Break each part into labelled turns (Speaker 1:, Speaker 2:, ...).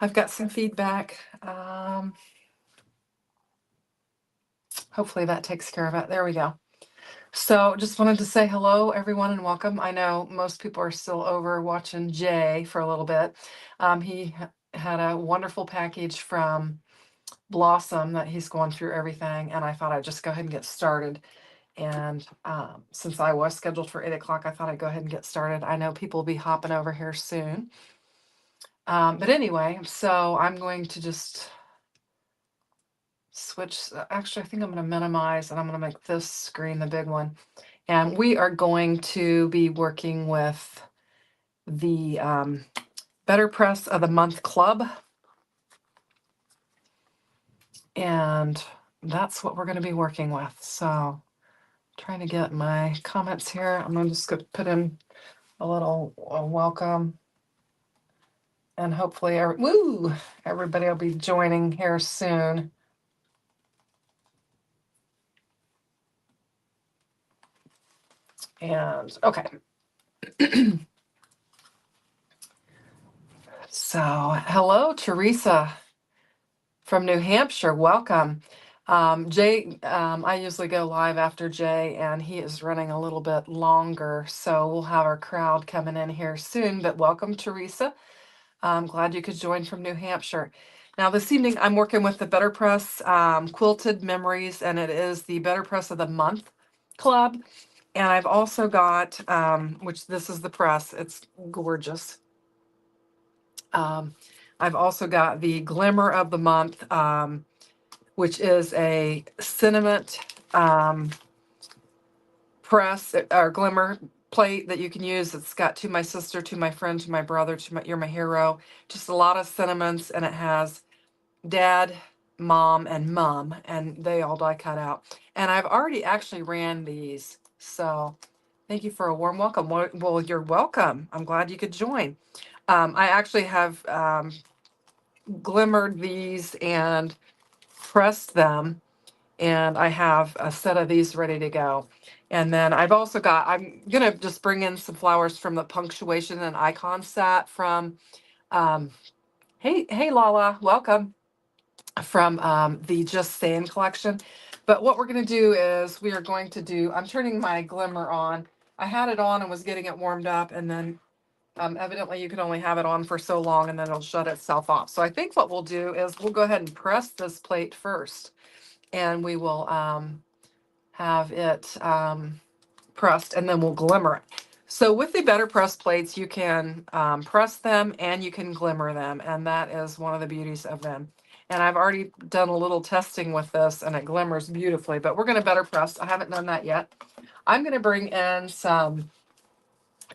Speaker 1: I've got some feedback. Hopefully that takes care of it. There we go. So just wanted to say hello, everyone, and welcome. I know most people are still over watching Jay for a little bit. He had a wonderful package from Blossom that he's going through everything, and I thought I'd just go ahead and get started. And since I was scheduled for 8 o'clock, I thought I'd go ahead and get started. I know people will be hopping over here soon. But anyway, so I'm going to just switch. Actually, I think I'm going to minimize and I'm going to make this screen the big one. And we are going to be working with the Better Press of the Month Club. And that's what we're going to be working with. So trying to get my comments here. I'm going to just put in a little welcome. And hopefully, everybody will be joining here soon. And okay. So, hello, Teresa from New Hampshire. Welcome. Jay, I usually go live after Jay, and he is running a little bit longer. So, we'll have our crowd coming in here soon. But welcome, Teresa. I'm glad you could join from New Hampshire. Now, this evening, I'm working with the Better Press Quilted Memories, and it is the Better Press of the Month Club. And I've also got, which this is the press, it's gorgeous. I've also got the Glimmer of the Month, which is a sentiment press or glimmer plate that you can use. It's got to my sister, to my friend, to my brother, you're my hero. Just a lot of sentiments, and it has dad, mom, and mom, and they all die cut out. And I've already actually ran these, so thank you for a warm welcome. Well, you're welcome. I'm glad you could join. I actually have glimmered these and pressed them, and I have a set of these ready to go. And then I've also got, I'm gonna just bring in some flowers from the punctuation and icon set from, hey Lala, welcome, from the Just Saying collection. But what we're gonna do is we are going to do, I'm turning my glimmer on. I had it on and was getting it warmed up, and then evidently you can only have it on for so long and then it'll shut itself off. So I think what we'll do is we'll go ahead and press this plate first, and we will have it pressed, and then we'll glimmer it. So with the Better Press plates, you can press them and you can glimmer them, and that is one of the beauties of them. And I've already done a little testing with this, and it glimmers beautifully, but we're going to Better Press. I haven't done that yet. I'm going to bring in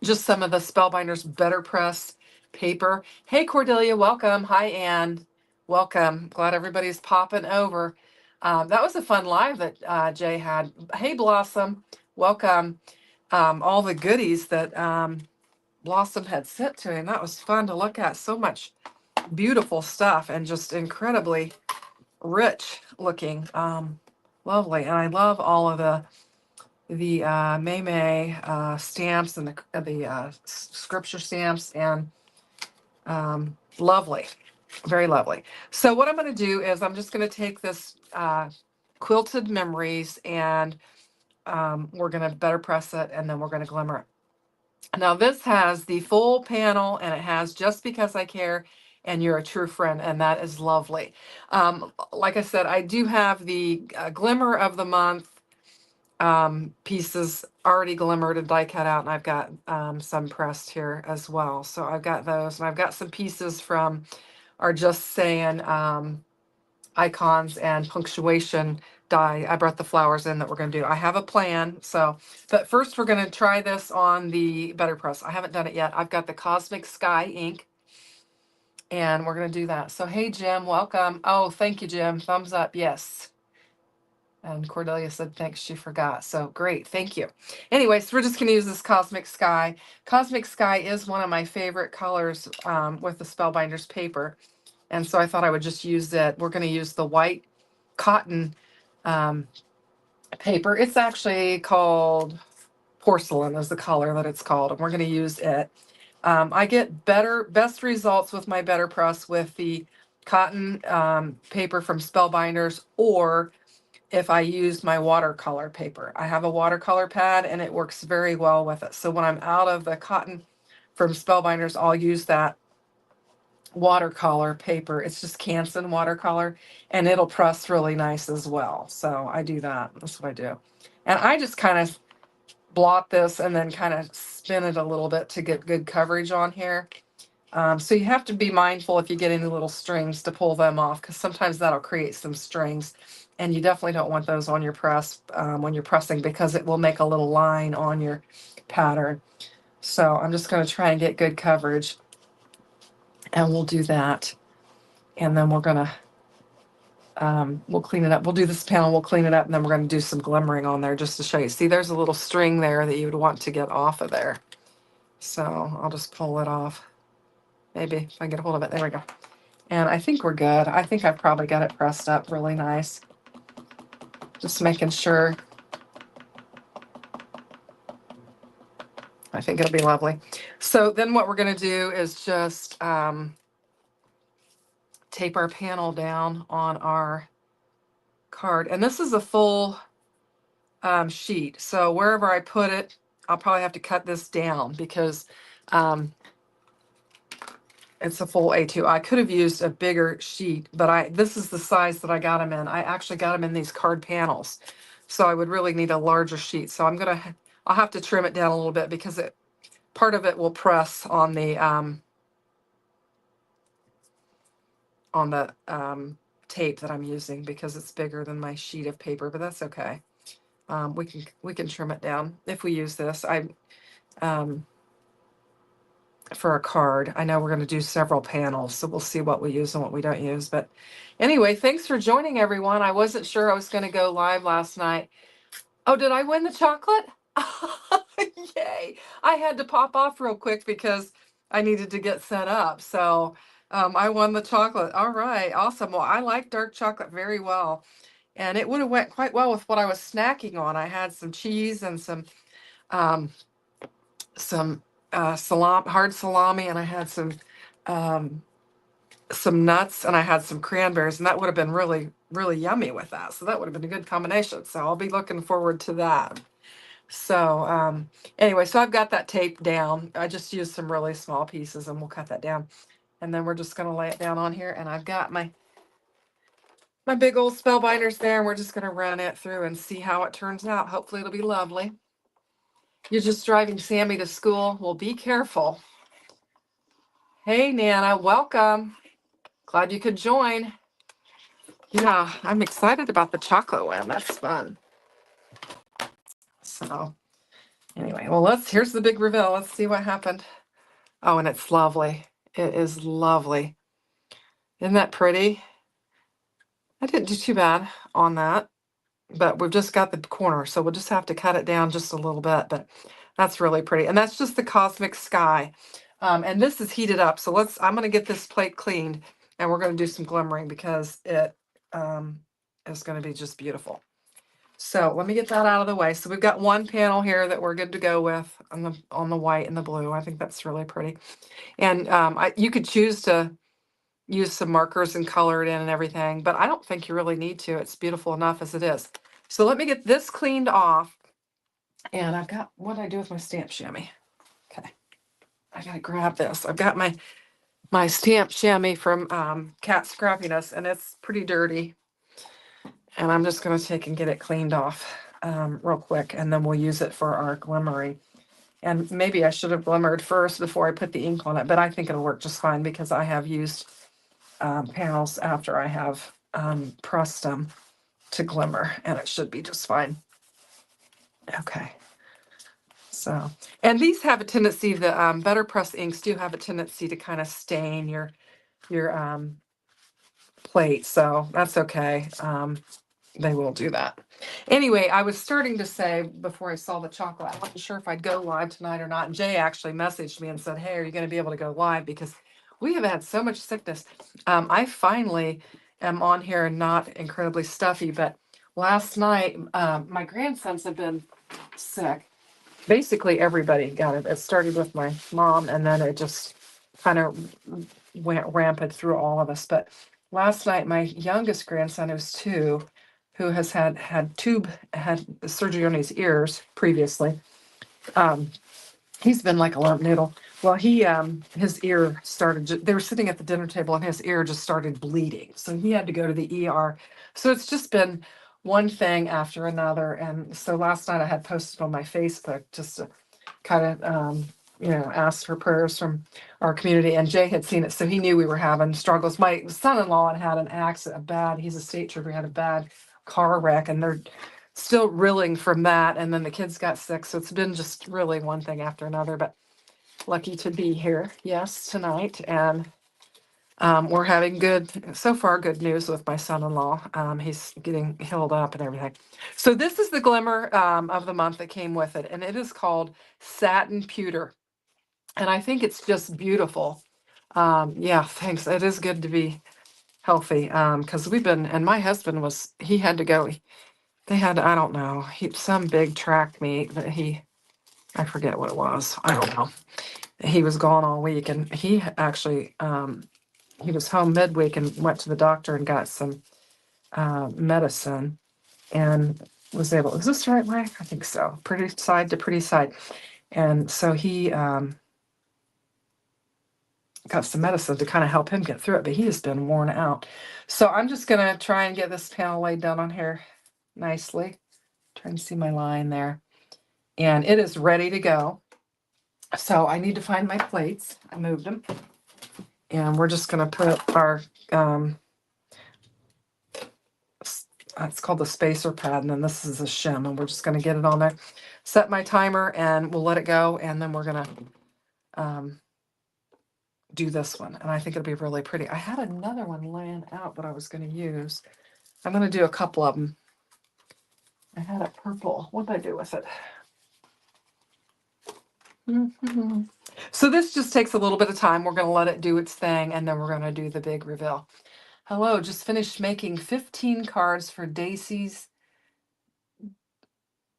Speaker 1: just some of the Spellbinder's Better Press paper. Hey, Cordelia, welcome. Hi, Ann. Welcome. Glad everybody's popping over. That was a fun live that Jay had. Hey, Blossom. Welcome. All the goodies that Blossom had sent to him. That was fun to look at. So much beautiful stuff and just incredibly rich looking. Lovely. And I love all of the May stamps and the scripture stamps, and lovely, very lovely. So what I'm going to do is I'm just going to take this Quilted Memories, and we're going to Better Press it, and then we're going to glimmer it. Now this has the full panel, and it has Just Because I Care and You're a True Friend, and that is lovely. Like I said, I do have the Glimmer of the Month pieces already glimmered and die cut out, and I've got some pressed here as well. So I've got those, and I've got some pieces from our Just Saying icons and punctuation die. I brought the flowers in that we're going to do. I have a plan. So, but first we're going to try this on the Better Press. I haven't done it yet. I've got the Cosmic Sky ink, and we're going to do that. So hey Jim, welcome. Oh, thank you, Jim. Thumbs up. Yes. And Cordelia said, thanks, she forgot. So great, thank you. Anyways, we're just going to use this Cosmic Sky. Cosmic Sky is one of my favorite colors with the Spellbinders paper. And so I thought I would just use it. We're going to use the white cotton paper. It's actually called Porcelain is the color that it's called. And we're going to use it. I get best results with my Better Press with the cotton paper from Spellbinders, or if I use my watercolor paper. I have a watercolor pad and it works very well with it. So when I'm out of the cotton from Spellbinders, I'll use that watercolor paper. It's just Canson watercolor, and it'll press really nice as well. So I do that. That's what I do. And I just kind of blot this and then kind of spin it a little bit to get good coverage on here. So you have to be mindful if you get any little strings to pull them off, because sometimes that'll create some strings, and you definitely don't want those on your press when you're pressing, because it will make a little line on your pattern. So I'm just going to try and get good coverage, and we'll do that. And then we're going to, we'll clean it up. We'll do this panel, we'll clean it up, and then we're going to do some glimmering on there just to show you. See, there's a little string there that you would want to get off of there. So I'll just pull it off. Maybe if I get a hold of it. There we go. And I think we're good. I think I've probably got it pressed up really nice. Just making sure. I think it'll be lovely. So then what we're going to do is just tape our panel down on our card. And this is a full sheet. So wherever I put it, I'll probably have to cut this down, because it's a full A2. I could have used a bigger sheet, but this is the size that I got them in. I actually got them in these card panels. So I would really need a larger sheet. So I'll have to trim it down a little bit, because part of it will press on the tape that I'm using, because it's bigger than my sheet of paper, but that's okay. We can trim it down if we use this. For a card. I know we're going to do several panels, so we'll see what we use and what we don't use. But anyway, thanks for joining, everyone. I wasn't sure I was going to go live last night. Oh, did I win the chocolate? Yay. I had to pop off real quick because I needed to get set up. So I won the chocolate. All right, awesome. Well, I like dark chocolate very well, and it would have went quite well with what I was snacking on. I had some cheese and some hard salami, and I had some nuts, and I had some cranberries, and that would have been really, really yummy with that. So that would have been a good combination. So I'll be looking forward to that. So anyway, so I've got that taped down. I just used some really small pieces, and we'll cut that down. And then we're just going to lay it down on here. And I've got my big old Spellbinders there, and we're just going to run it through and see how it turns out. Hopefully it'll be lovely. You're just driving Sammy to school. Well, be careful. Hey, Nana, welcome. Glad you could join. Yeah, I'm excited about the chocolate one. That's fun. So anyway, well, here's the big reveal. Let's see what happened. Oh, and it's lovely. It is lovely. Isn't that pretty? I didn't do too bad on that, but we've just got the corner, so we'll just have to cut it down just a little bit, but that's really pretty. And that's just the Cosmic Sky. And this is heated up. So I'm going to get this plate cleaned, and we're going to do some glimmering, because it is going to be just beautiful. So let me get that out of the way. So we've got one panel here that we're good to go with on the white and the blue. I think that's really pretty. And you could choose to use some markers and color it in and everything, but I don't think you really need to. It's beautiful enough as it is. So let me get this cleaned off. And what did I do with my stamp chamois? Okay. I got to grab this. I've got my stamp chamois from Cat Scrappiness, and it's pretty dirty. And I'm just going to take and get it cleaned off real quick, and then we'll use it for our glimmering. And maybe I should have glimmered first before I put the ink on it, but I think it'll work just fine, because I have used panels after I have pressed them to glimmer, and it should be just fine. Okay. So, and these have a tendency, the Better Press inks do have a tendency to kind of stain your plate, so that's okay. They will do that. Anyway, I was starting to say before I saw the chocolate, I wasn't sure if I'd go live tonight or not. And Jay actually messaged me and said, hey, are you going to be able to go live? Because we have had so much sickness. I finally am on here and not incredibly stuffy, but last night my grandsons have been sick. basically everybody got it. It started with my mom, and then it just kind of went rampant through all of us. But last night, my youngest grandson, who's 2, who has had surgery on his ears previously. He's been like a lump noodle. Well, his ear started. They were sitting at the dinner table, and his ear just started bleeding. So he had to go to the ER. So it's just been one thing after another. And so last night I had posted on my Facebook just to kind of ask for prayers from our community. And Jay had seen it, so he knew we were having struggles. My son-in-law had an accident, he's a state trooper, had a bad car wreck, and they're still reeling from that. And then the kids got sick, so it's been just really one thing after another. But lucky to be here, yes, tonight. And we're having so far good news with my son-in-law. He's getting healed up and everything. So this is the glimmer of the month that came with it, and it is called Satin Pewter. And I think it's just beautiful. Yeah, thanks. It is good to be healthy, because and my husband he had to go. They had, I don't know, some big track meet that I forget what it was. I don't know. He was gone all week, and he actually, he was home midweek and went to the doctor and got some medicine and was able, is this the right way? I think so. Pretty side to pretty side. And so he got some medicine to kind of help him get through it, but he has been worn out. So I'm just going to try and get this panel laid down on here nicely. Trying to see my line there. And it is ready to go. So I need to find my plates. I moved them. And we're just going to put our, it's called the spacer pad, and then this is a shim, and we're just going to get it on there. Set my timer, and we'll let it go, and then we're going to do this one. And I think it'll be really pretty. I had another one laying out that I was going to use. I'm going to do a couple of them. I had a purple. What did I do with it? So this just takes a little bit of time. We're going to let it do its thing, and then we're going to do the big reveal. Hello, just finished making 15 cards for Dacey's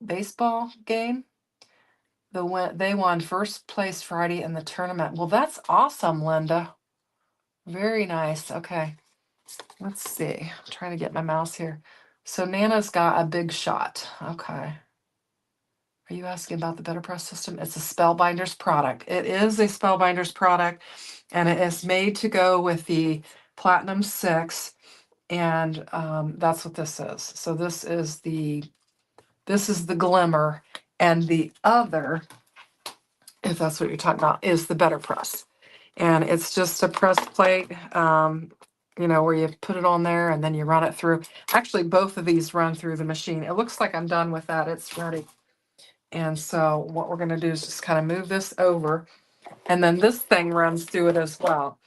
Speaker 1: baseball game. They won first place Friday in the tournament. Well, that's awesome, Linda. Very nice. Okay, let's see. I'm trying to get my mouse here. So Nana's got a big shot. Okay. Are you asking about the Better Press system? It's a Spellbinder's product. It is a Spellbinder's product, and it is made to go with the Platinum 6, and that's what this is. So this is the Glimmer, and the other, if that's what you're talking about, is the Better Press. And it's just a press plate, where you put it on there and then you run it through. Actually, both of these run through the machine. It looks like I'm done with that. It's ready. And so what we're going to do is just kind of move this over, and then this thing runs through it as well.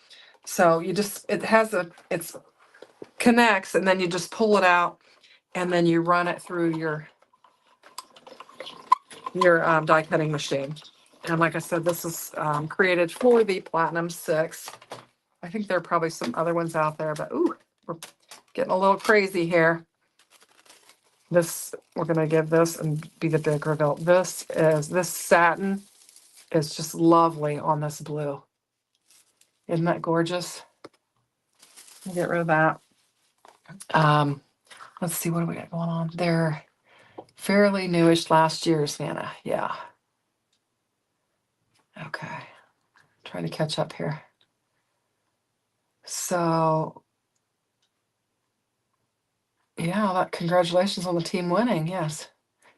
Speaker 1: So it connects, and then you just pull it out, and then you run it through your die cutting machine. And like I said, this is created for the Platinum 6. I think there are probably some other ones out there, but ooh, we're getting a little crazy here. We're going to give this and be the big reveal. This satin is just lovely on this blue. Isn't that gorgeous? Get rid of that. Let's see, what do we got going on? They're fairly newish, last year's, Shanna. Yeah. Okay. Trying to catch up here. So, yeah, congratulations on the team winning. Yes.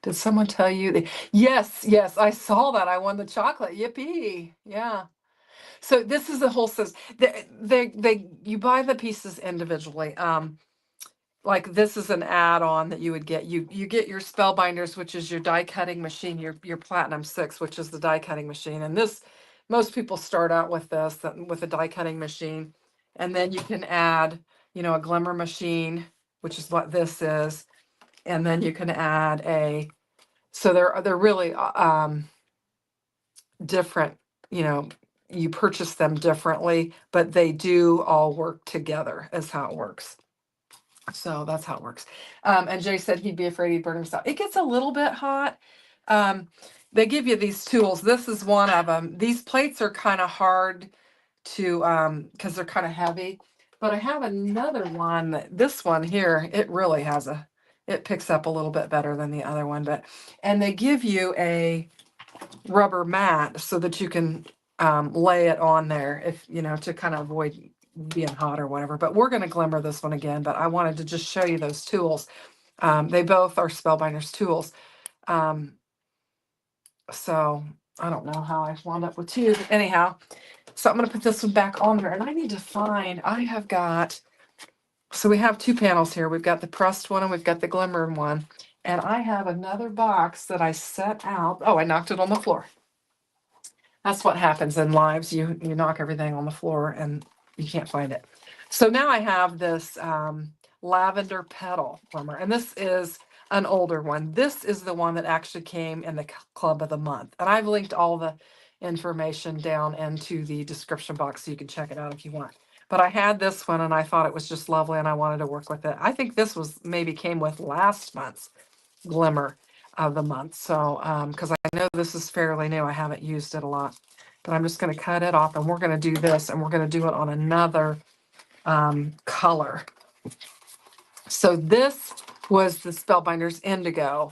Speaker 1: Did someone tell you? Yes, I saw that. I won the chocolate. Yippee. Yeah. So this is the whole system. You buy the pieces individually. Like this is an add-on that you would get. You get your Spellbinders, which is your die cutting machine, your Platinum 6, which is the die cutting machine. And most people start out with this, with a die cutting machine. And then you can add, a glimmer machine, which is what this is. And then you can add so they're really different, you purchase them differently, but they do all work together is how it works. So that's how it works. And Jay said he'd be afraid he'd burn himself. It gets a little bit hot. they give you these tools. This is one of them. These plates are kind of hard to, because they're kind of heavy. But I have another one. This one here, it really has it picks up a little bit better than the other one. And they give you a rubber mat so that you can lay it on there if, to kind of avoid being hot or whatever. But we're going to glimmer this one again. But I wanted to just show you those tools. They both are Spellbinder's tools. So I don't know how I wound up with two. But anyhow, so I'm going to put this one back on there. And I need to find, so we have two panels here. We've got the pressed one and we've got the glimmer one. And I have another box that I set out. Oh, I knocked it on the floor. That's what happens in lives. You knock everything on the floor and you can't find it. So now I have this lavender petal glimmer, and this is an older one. This is the one that actually came in the club of the month. And I've linked all the information down into the description box so you can check it out if you want. But I had this one and I thought it was just lovely and I wanted to work with it. I think this was maybe came with last month's glimmer of the month. So, because I know this is fairly new, I haven't used it a lot, but I'm just going to cut it off and we're going to do this and we're going to do it on another color. So this was the Spellbinder's Indigo.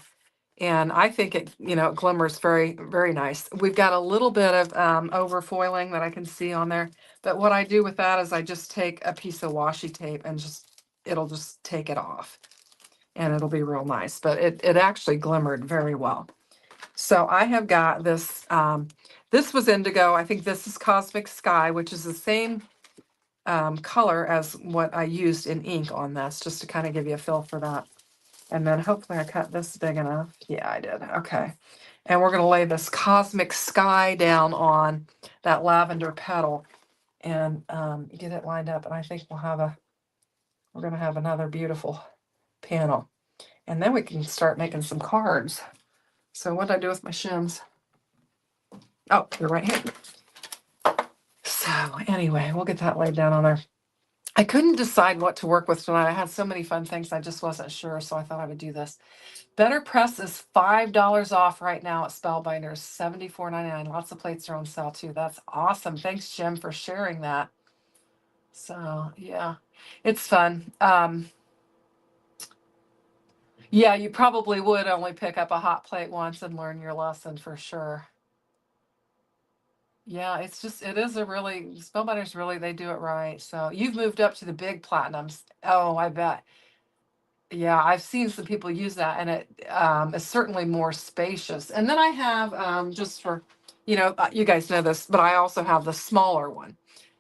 Speaker 1: And I think it, it glimmers very, very nice. We've got a little bit of overfoiling that I can see on there. But what I do with that is I just take a piece of washi tape and it'll just take it off. And it'll be real nice. But it actually glimmered very well. So I have got this, this was Indigo. I think this is Cosmic Sky, which is the same color as what I used in ink on this, just to kind of give you a feel for that. And then hopefully I cut this big enough. Yeah, I did. Okay. And we're going to lay this Cosmic Sky down on that lavender petal and get it lined up. And I think we're going to have another beautiful panel. And then we can start making some cards. So what did I do with my shims? Oh, they're right here. So anyway, we'll get that laid down on there. I couldn't decide what to work with tonight. I had so many fun things. I just wasn't sure. So I thought I would do this. Better Press is $5 off right now at Spellbinders, $74.99. Lots of plates are on sale too. That's awesome. Thanks, Jim, for sharing that. So yeah, it's fun. Yeah, you probably would only pick up a hot plate once and learn your lesson for sure. Yeah, it is Spellbinders really, they do it right. So you've moved up to the big platinums. Oh, I bet. Yeah, I've seen some people use that, and it is certainly more spacious. And then I have, just for, you guys know this, but I also have the smaller one.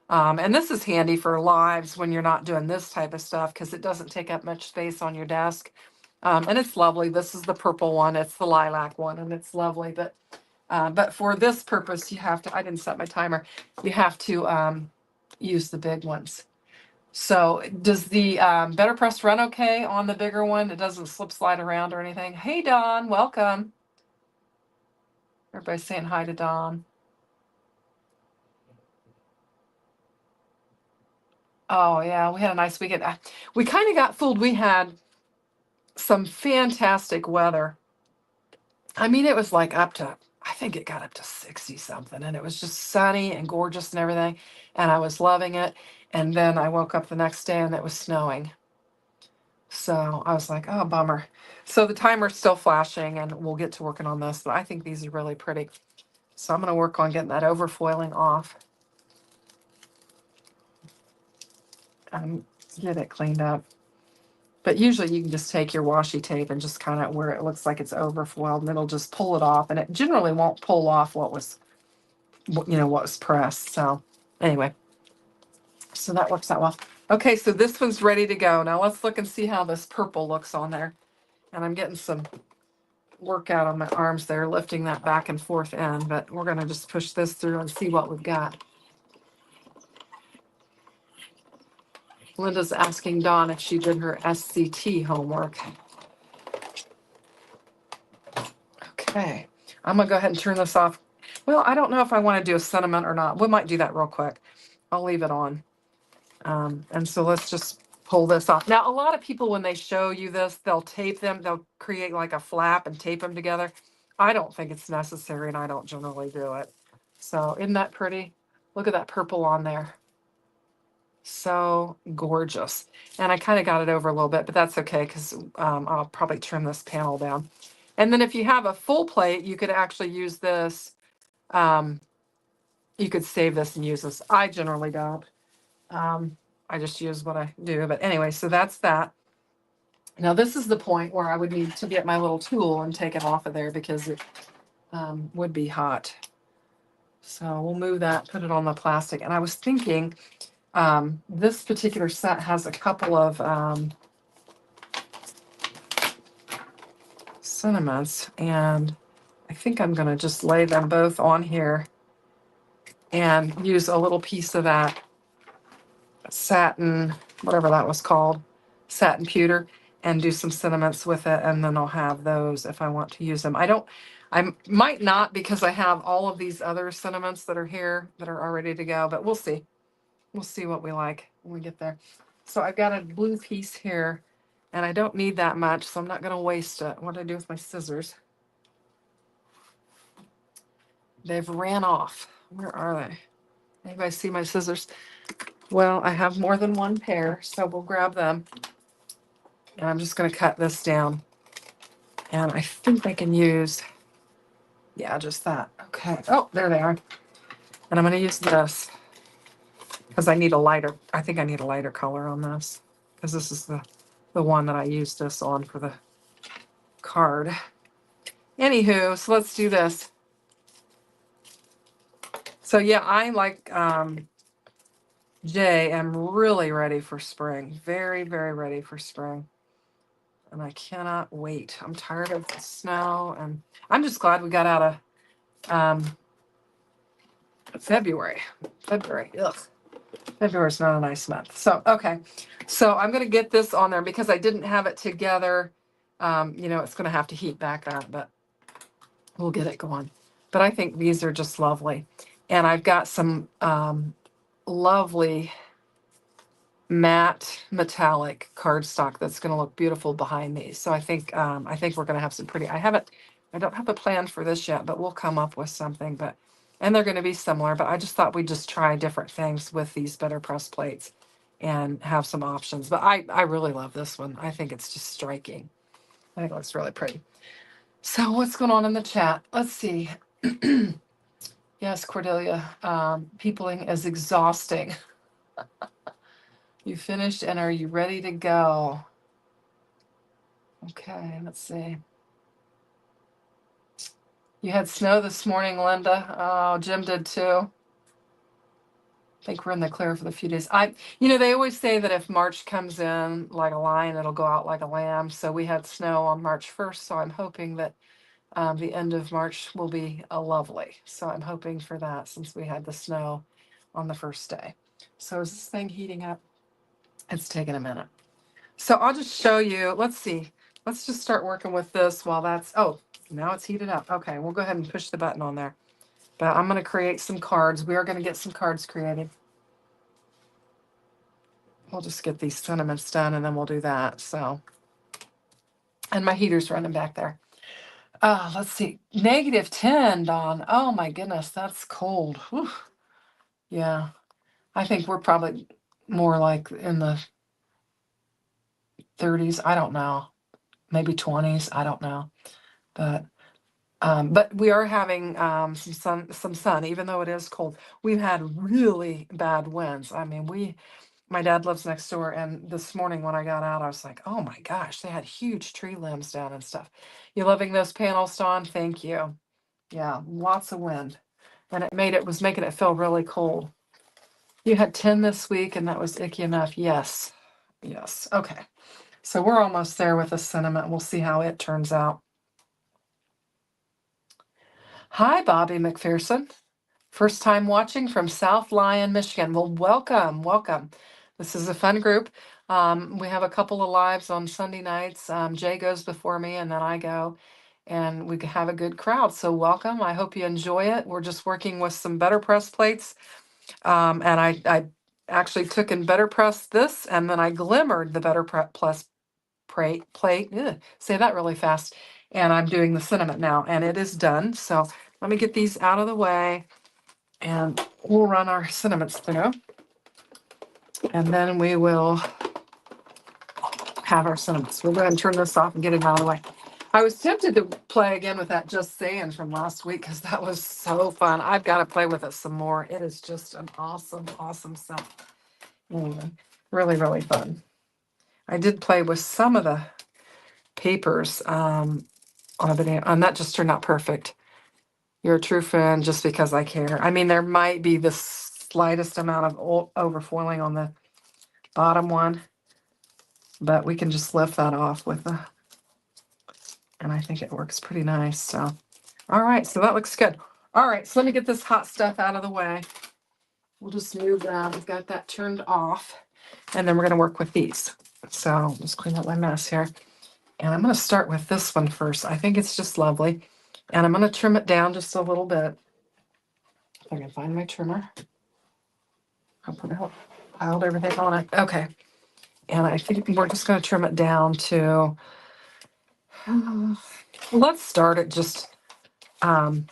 Speaker 1: And this is handy for lives when you're not doing this type of stuff because it doesn't take up much space on your desk. And it's lovely. This is the purple one. It's the lilac one, and it's lovely. But for this purpose, you have to, I didn't set my timer, you have to use the big ones. So does the Better Press run okay on the bigger one? It doesn't slip slide around or anything. Hey, Dawn, welcome. Everybody's saying hi to Dawn. Oh, yeah, we had a nice weekend. We kind of got fooled. We had some fantastic weather. I mean, it was like I think it got up to 60 something, and it was just sunny and gorgeous and everything. And I was loving it. And then I woke up the next day and it was snowing. So I was like, oh, bummer. So the timer's still flashing and we'll get to working on this, but I think these are really pretty. So I'm going to work on getting that overfoiling off and get it cleaned up. But usually you can just take your washi tape and just kind of where it looks like it's overfoiled and it'll just pull it off. And it generally won't pull off what was pressed. So anyway, so that works out well. Okay, so this one's ready to go. Now let's look and see how this purple looks on there. And I'm getting some workout on my arms there, lifting that back and forth end, but we're going to just push this through and see what we've got. Linda's asking Dawn if she did her SCT homework. Okay, I'm going to go ahead and turn this off. Well, I don't know if I want to do a sentiment or not. We might do that real quick. I'll leave it on. And so let's just pull this off. Now, a lot of people, when they show you this, they'll tape them. They'll create like a flap and tape them together. I don't think it's necessary, and I don't generally do it. So isn't that pretty? Look at that purple on there. So gorgeous. And I kind of got it over a little bit, but that's okay because I'll probably trim this panel down. And then if you have a full plate, you could actually use this. Um, you could save this and use this. I generally don't. I just use what I do. But anyway, so that's that. Now this is the point where I would need to get my little tool and take it off of there because it would be hot. So we'll move that, put it on the plastic. And I was thinking, this particular set has a couple of sentiments, and I think I'm going to just lay them both on here and use a little piece of that satin, whatever that was called, satin pewter, and do some sentiments with it, and then I'll have those if I want to use them. I might not because I have all of these other sentiments that are here that are all ready to go, but we'll see. We'll see what we like when we get there. So I've got a blue piece here, and I don't need that much, so I'm not going to waste it. What do I do with my scissors? They've ran off. Where are they? Anybody see my scissors? Well, I have more than one pair, so we'll grab them. And I'm just going to cut this down. And I think I can use, yeah, just that. Okay. Oh, there they are. And I'm going to use this because I need a lighter, I think I need a lighter color on this because this is the one that I used this on for the card. Anywho, so let's do this. So yeah, I like Jay, am really ready for spring. Very, very ready for spring. And I cannot wait. I'm tired of the snow, and I'm just glad we got out of February. Ugh. February's not a nice month. So, okay. So I'm going to get this on there because I didn't have it together. It's going to have to heat back up, but we'll get it going. But I think these are just lovely. And I've got some lovely matte metallic cardstock that's going to look beautiful behind these. So I think we're going to have some pretty. I don't have a plan for this yet, but we'll come up with something. And they're going to be similar. But I just thought we'd just try different things with these better press plates and have some options. But I really love this one. I think it's just striking. I think it looks really pretty. So what's going on in the chat? Let's see. Yes, Cordelia. Peopling is exhausting. You finished and are you ready to go? Okay, let's see. You had snow this morning, Linda. Oh, Jim did too. I think we're in the clear for the few days. They always say that if March comes in like a lion, it'll go out like a lamb. So we had snow on March 1st. So I'm hoping that the end of March will be lovely. So I'm hoping for that since we had the snow on the first day. So is this thing heating up? It's taking a minute. So I'll just show you. Let's see. Let's just start working with this while that's, oh, now it's heated up. Okay, we'll go ahead and push the button on there. But I'm going to create some cards. We are going to get some cards created. We'll just get these sentiments done and then we'll do that. So, and my heater's running back there. Let's see. -10, Dawn. Oh my goodness, that's cold. Whew. Yeah, I think we're probably more like in the 30s. I don't know. Maybe 20s. I don't know. But we are having some sun, even though it is cold. We've had really bad winds. I mean, my dad lives next door, and this morning when I got out, I was like, oh my gosh, they had huge tree limbs down and stuff. You loving those panels, Dawn? Thank you. Yeah, lots of wind. And it was making it feel really cold. You had 10 this week, and that was icky enough. Yes. Yes. Okay. So we're almost there with the sentiment. We'll see how it turns out. Hi, Bobby McPherson. First time watching from South Lyon, Michigan. Well, welcome, welcome. This is a fun group. We have a couple of lives on Sunday nights. Jay goes before me and then I go, and we have a good crowd. So welcome. I hope you enjoy it. We're just working with some better press plates. And I actually took and better pressed this, and then I glimmered the better plus plate. Say that really fast. and I'm doing the cinnamon now, and it is done. So let me get these out of the way, and we'll run our cinnamons through, and then we will have our cinnamons. We'll go ahead and turn this off and get it out of the way. I was tempted to play again with that Just Saying from last week because that was so fun. I've got to play with it some more. It is just an awesome, awesome sound. Anyway, really, really fun. I did play with some of the papers on a video, and that just turned out perfect. You're a true fan just because I care. I mean, there might be the slightest amount of overfoiling on the bottom one, but we can just lift that off with the, and I think it works pretty nice. So, all right, so that looks good. All right, so let me get this hot stuff out of the way. We'll just move that. We've got that turned off, and then we're going to work with these. So just clean up my mess here. And I'm going to start with this one first. I think it's just lovely. And I'm going to trim it down just a little bit. If I can find my trimmer. I'll put out, piled everything on it. Okay. And I think we're just going to trim it down to, let's start at just, let's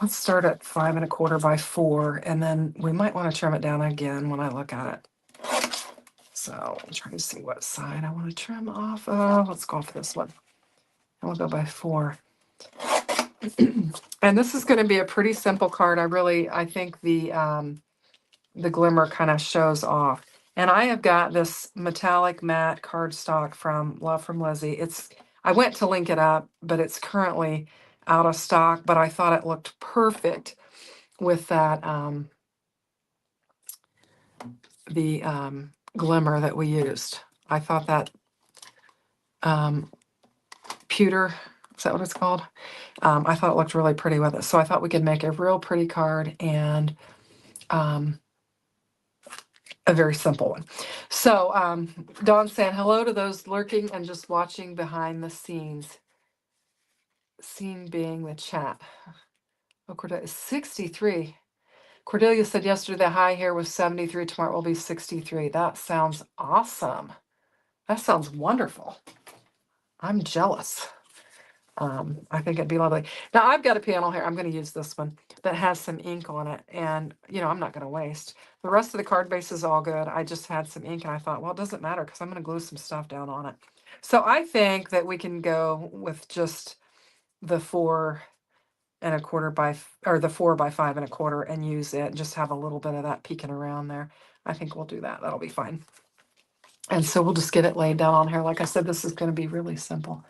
Speaker 1: start at 5 1/4 by 4. And then we might want to trim it down again when I look at it. So I'm trying to see what side I want to trim off of. Let's go for this one. And we'll go by 4. And this is going to be a pretty simple card. I think the glimmer kind of shows off. And I have got this metallic matte cardstock from Love from Lizzie. I went to link it up, but it's currently out of stock. But I thought it looked perfect with that glimmer that we used. I thought that pewter, is that what it's called? I thought it looked really pretty with it. So I thought we could make a real pretty card and a very simple one. So Dawn saying hello to those lurking and just watching behind the scenes. Scene being the chat. Oh, Cordelia is 63. Cordelia said yesterday the high here was 73. Tomorrow it will be 63. That sounds awesome. That sounds wonderful. I'm jealous. I think it'd be lovely. Now I've got a panel here. I'm going to use this one that has some ink on it, and I'm not going to waste. The rest of the card base is all good. I just had some ink, and I thought, well, it doesn't matter because I'm going to glue some stuff down on it. So I think that we can go with just the 4 1/4 by, or the 4 by 5 1/4, and use it and just have a little bit of that peeking around there. I think we'll do that. That'll be fine. And so we'll just get it laid down on here. Like I said, this is going to be really simple.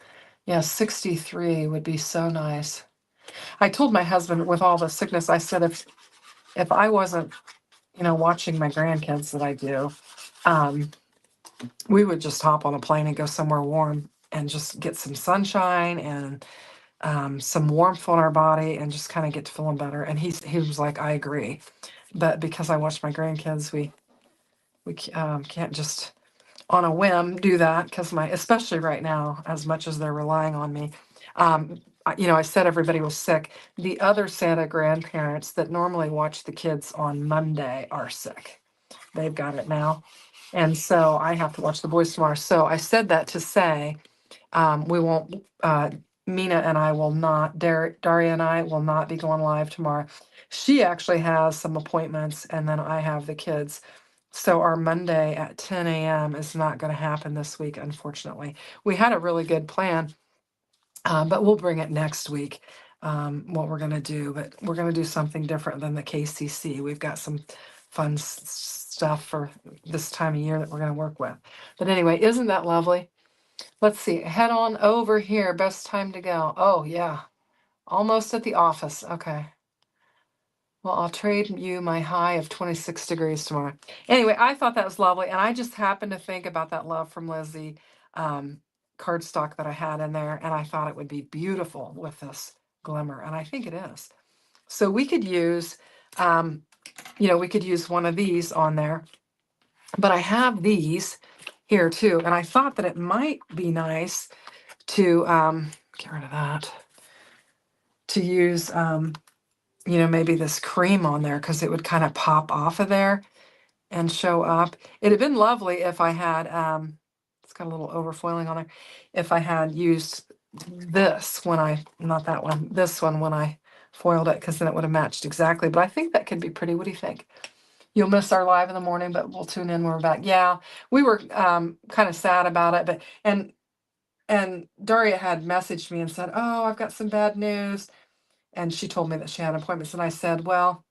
Speaker 1: Yeah, 63 would be so nice. I told my husband with all the sickness, I said, if I wasn't, watching my grandkids that I do, we would just hop on a plane and go somewhere warm and just get some sunshine and some warmth on our body and just kind of get to feeling better. And he was like, I agree. But because I watch my grandkids, we can't just on a whim do that, because especially right now, as much as they're relying on me. I said everybody was sick. The other Santa grandparents that normally watch the kids on Monday are sick. They've got it now. And so I have to watch the boys tomorrow. So I said that to say, we won't, Mina and I will not, Daria and I will not be going live tomorrow. She actually has some appointments, and then I have the kids. So our Monday at 10 a.m. is not going to happen this week, unfortunately. We had a really good plan, but we'll bring it next week, what we're going to do. But we're going to do something different than the KCC. We've got some fun stuff for this time of year that we're going to work with. But anyway, isn't that lovely? Let's see. Head on over here. Best time to go. Oh, yeah. Almost at the office. Okay. Well, I'll trade you my high of 26 degrees tomorrow. Anyway, I thought that was lovely. And I just happened to think about that Love from Lizzie cardstock that I had in there. And I thought it would be beautiful with this glimmer. And I think it is. So we could use, we could use one of these on there. But I have these here too. And I thought that it might be nice to get rid of that. To use maybe this cream on there, because it would kind of pop off of there and show up. It'd have been lovely if I had, let's It's got a little overfoiling on there. If I had used this when not that one, this one when I foiled it, because then it would have matched exactly. But I think that could be pretty. What do you think? You'll miss our live in the morning, but we'll tune in when we're back. Yeah, we were kind of sad about it, but and Daria had messaged me and said, "Oh, I've got some bad news," and she told me that she had appointments, and I said, "Well."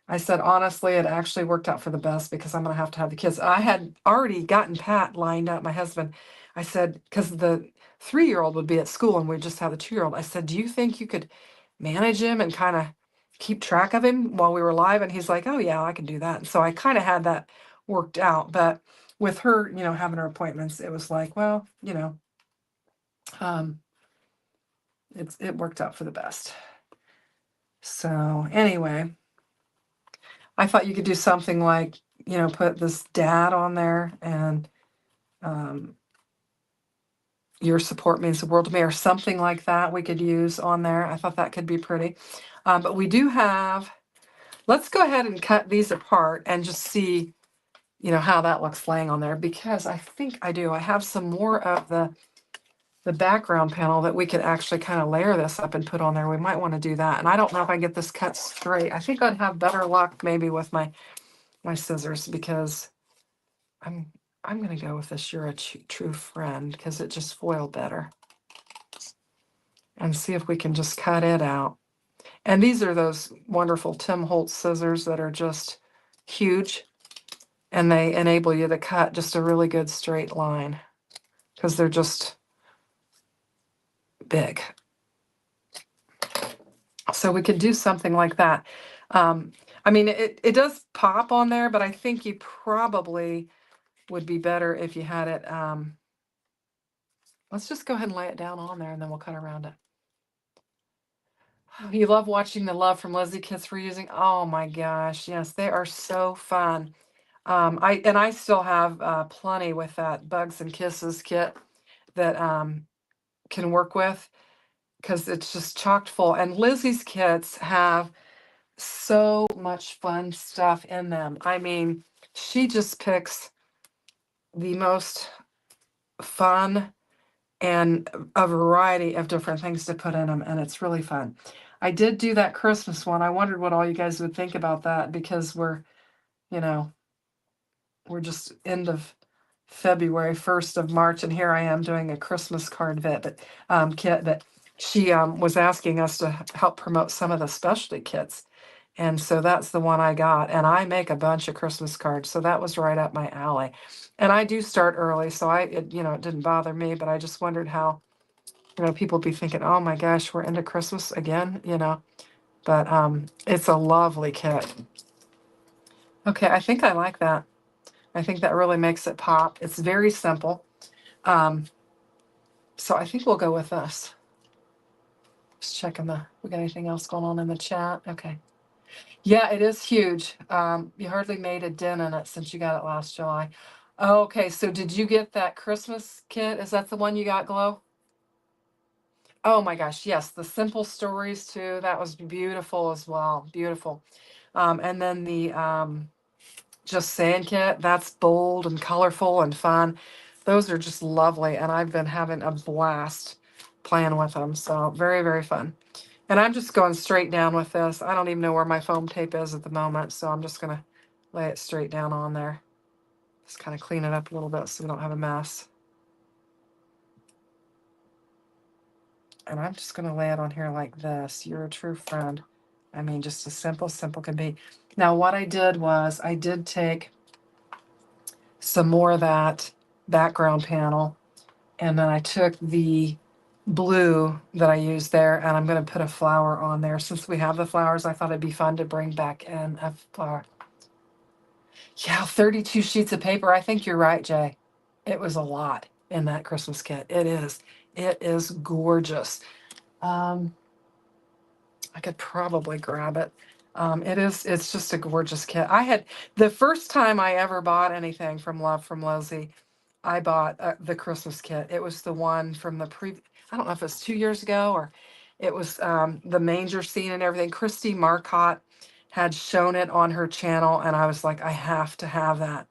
Speaker 1: I said, honestly, it actually worked out for the best because I'm going to have the kids. I had already gotten Pat lined up, my husband. I said, because the 3-year-old would be at school and we just have the 2-year-old. I said, do you think you could manage him and kind of keep track of him while we were live? And he's like, oh, yeah, I can do that. And so I kind of had that worked out. But with her, having her appointments, it was like, well, um, it worked out for the best. So anyway. I thought you could do something like, put this dad on there and your support means the world to me, or something like that we could use on there. I thought that could be pretty. But we do have, let's go ahead and cut these apart and just see, how that looks laying on there, because I think I do. I have some more of the background panel that we could actually kind of layer this up and put on there. We might want to do that. And I don't know if I get this cut straight. I think I'd have better luck maybe with my scissors, because I'm going to go with this You're a True Friend, because it just foiled better. And see if we can just cut it out. And these are those wonderful Tim Holtz scissors that are just huge. And they enable you to cut just a really good straight line, because they're just big. So we could do something like that. I mean, it does pop on there, but I think you probably would be better if you had it. Let's just go ahead and lay it down on there, and then we'll cut around it. You love watching the Love from Leslie kits we're using. Oh my gosh, yes, they are so fun. I still have plenty with that Bugs and Kisses kit that can work with, because it's just chocked full. And Lizzie's kits have so much fun stuff in them. I mean, she just picks the most fun and a variety of different things to put in them, and it's really fun. I did do that Christmas one. I wondered what all you guys would think about that, because we're just end of February, 1st of March, and here I am doing a Christmas card kit that she was asking us to help promote some of the specialty kits. And so that's the one I got, and I make a bunch of Christmas cards, so that was right up my alley. And I do start early, so it didn't bother me, but I just wondered how, people be thinking, oh my gosh, we're into Christmas again, but it's a lovely kit. Okay, I think I like that. I think that really makes it pop. It's very simple. So I think we'll go with this. Just checking we got anything else going on in the chat? Okay. Yeah, it is huge. You hardly made a dent in it since you got it last July. Okay, so did you get that Christmas kit? Is that the one you got, Glow? Oh my gosh, yes, the Simple Stories too. That was beautiful as well. Beautiful. And then the Just Saying kit, that's bold and colorful and fun. Those are just lovely, and I've been having a blast playing with them. So very, very fun. And I'm just going straight down with this. I don't even know where my foam tape is at the moment, so I'm just going to lay it straight down on there. Just kind of clean it up a little bit so we don't have a mess. And I'm just going to lay it on here like this. You're a True Friend. I mean, just as simple can be. Now, what I did was I did take some more of that background panel, and then I took the blue that I used there, and I'm going to put a flower on there. Since we have the flowers, I thought it'd be fun to bring back in a flower. Yeah, 32 sheets of paper. I think you're right, Jay. It was a lot in that Christmas kit. It is. It is gorgeous. I could probably grab it. It's just a gorgeous kit. The first time I ever bought anything from Love from Leslie, I bought the Christmas kit. It was the one from I don't know if it's 2 years ago, or it was the manger scene and everything. Christy Marcotte had shown it on her channel, and I was like, I have to have that.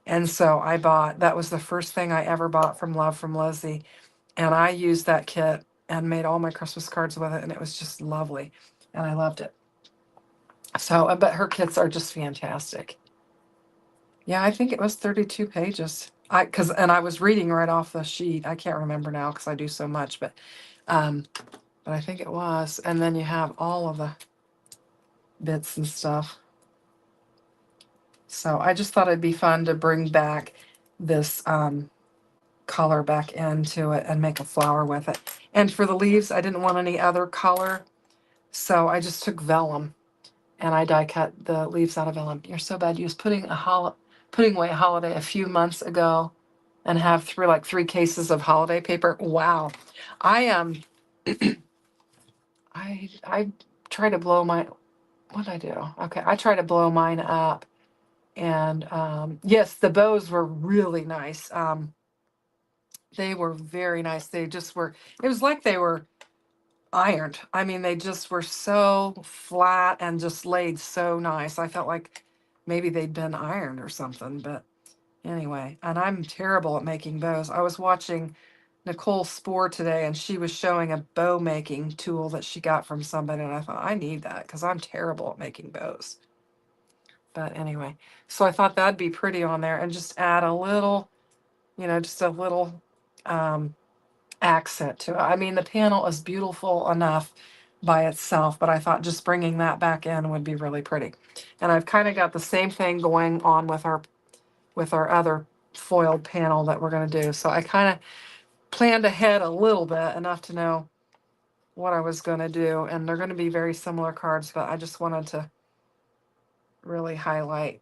Speaker 1: And so I bought, that was the first thing I ever bought from Love from Lizzie. And I used that kit and made all my Christmas cards with it. And it was just lovely. And I loved it. So, but her kits are just fantastic. Yeah, I think it was 32 pages. And I was reading right off the sheet. I can't remember now because I do so much, um, but I think it was. And then you have all of the bits and stuff. So I just thought it'd be fun to bring back this color back into it and make a flower with it. And for the leaves, I didn't want any other color, so I just took vellum and I die cut the leaves out of vellum. You're so bad. You was putting away a holiday a few months ago and have three cases of holiday paper. Wow. I I try to blow my what did I do? Okay, I try to blow mine up. And yes, the bows were really nice. They were very nice. They just were, it was like they were ironed. I mean, they just were so flat and just laid so nice. I felt like maybe they'd been ironed or something, but anyway, and I'm terrible at making bows. I was watching Nicole Spohr today and she was showing a bow making tool that she got from somebody, and I thought, I need that because I'm terrible at making bows. But anyway, so I thought that'd be pretty on there and just add a little, just a little accent to it. I mean, the panel is beautiful enough by itself, but I thought just bringing that back in would be really pretty. And I've kind of got the same thing going on with our other foiled panel that we're going to do. So I kind of planned ahead a little bit, enough to know what I was going to do. And they're going to be very similar cards, but I just wanted to really highlight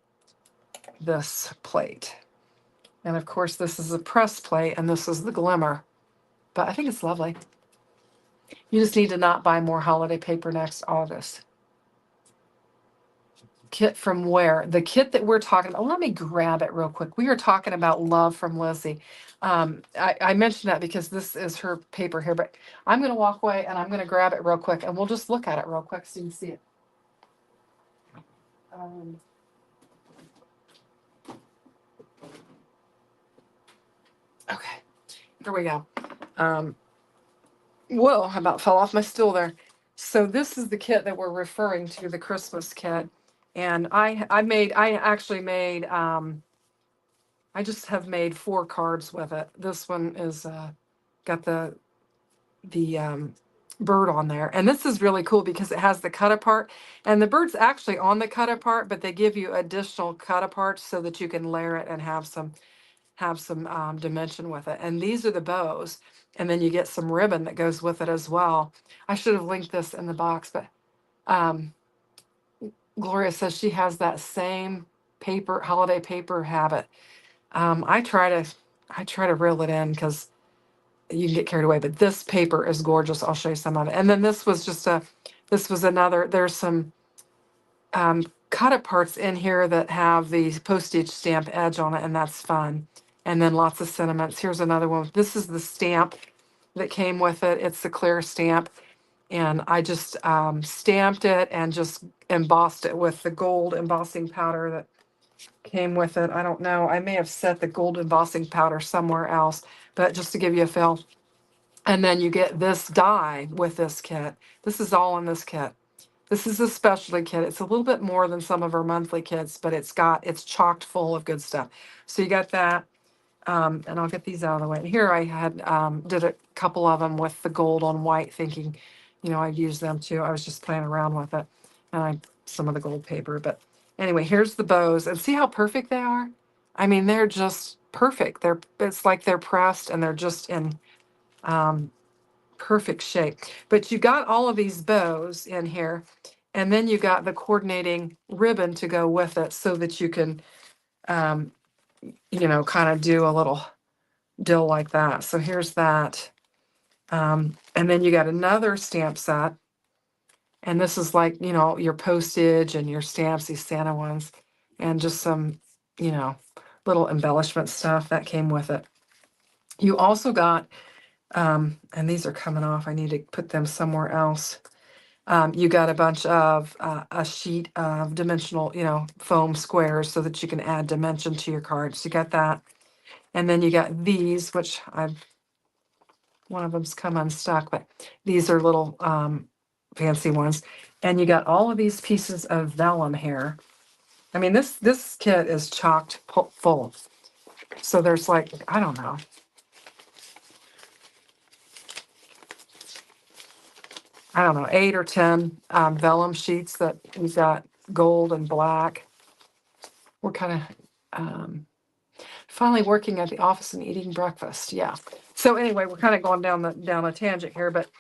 Speaker 1: this plate. And of course, this is a press plate and this is the glimmer, but I think it's lovely. You just need to not buy more holiday paper next August. Kit from where? The kit that we're talking about, let me grab it real quick. We are talking about Love from Lizzie. I mentioned that because this is her paper here, but I'm going to walk away and I'm going to grab it real quick and we'll just look at it real quick so you can see it. Okay, here we go. Whoa, I about fell off my stool there. So this is the kit that we're referring to, the Christmas kit. And I actually made, I just have made 4 cards with it. This one is got the bird on there. And this is really cool because it has the cut apart. And the bird's actually on the cut apart, but they give you additional cut aparts so that you can layer it and have some dimension with it. And these are the bows. And then you get some ribbon that goes with it as well. I should have linked this in the box, but Gloria says she has that same holiday paper habit. I try to reel it in because you can get carried away, but this paper is gorgeous. I'll show you some of it. And then this was another, there's some cut aparts in here that have the postage stamp edge on it, and that's fun. And then lots of sentiments. Here's another one. This is the stamp that came with it. It's the clear stamp. And I just stamped it and just embossed it with the gold embossing powder that came with it. I don't know. I may have set the gold embossing powder somewhere else, but just to give you a feel. And then you get this die with this kit. This is all in this kit. This is a specialty kit. It's a little bit more than some of our monthly kits, but it's chocked full of good stuff. So you got that. And I'll get these out of the way. And here I had did a couple of them with the gold on white, thinking, I'd use them too. I was just playing around with it, and some of the gold paper. But anyway, here's the bows, and see how perfect they are. I mean, they're just perfect. It's like they're pressed, and they're just in perfect shape. But you got all of these bows in here, and then you got the coordinating ribbon to go with it, so that you can, kind of do a little dill like that. So here's that. And then you got another stamp set. And this is like, your postage and your stamps, these Santa ones, and just some, little embellishment stuff that came with it. You also got, and these are coming off. I need to put them somewhere else. You got a bunch of a sheet of dimensional, foam squares so that you can add dimension to your cards. You got that. And then you got these, which one of them's come unstuck, but these are little fancy ones. And you got all of these pieces of vellum here. I mean, this kit is chocked full. So there's like, I don't know. I don't know, 8 or 10 vellum sheets that we've got gold and black. We're kind of finally working at the office and eating breakfast. Yeah. So anyway, we're kind of going down a tangent here, but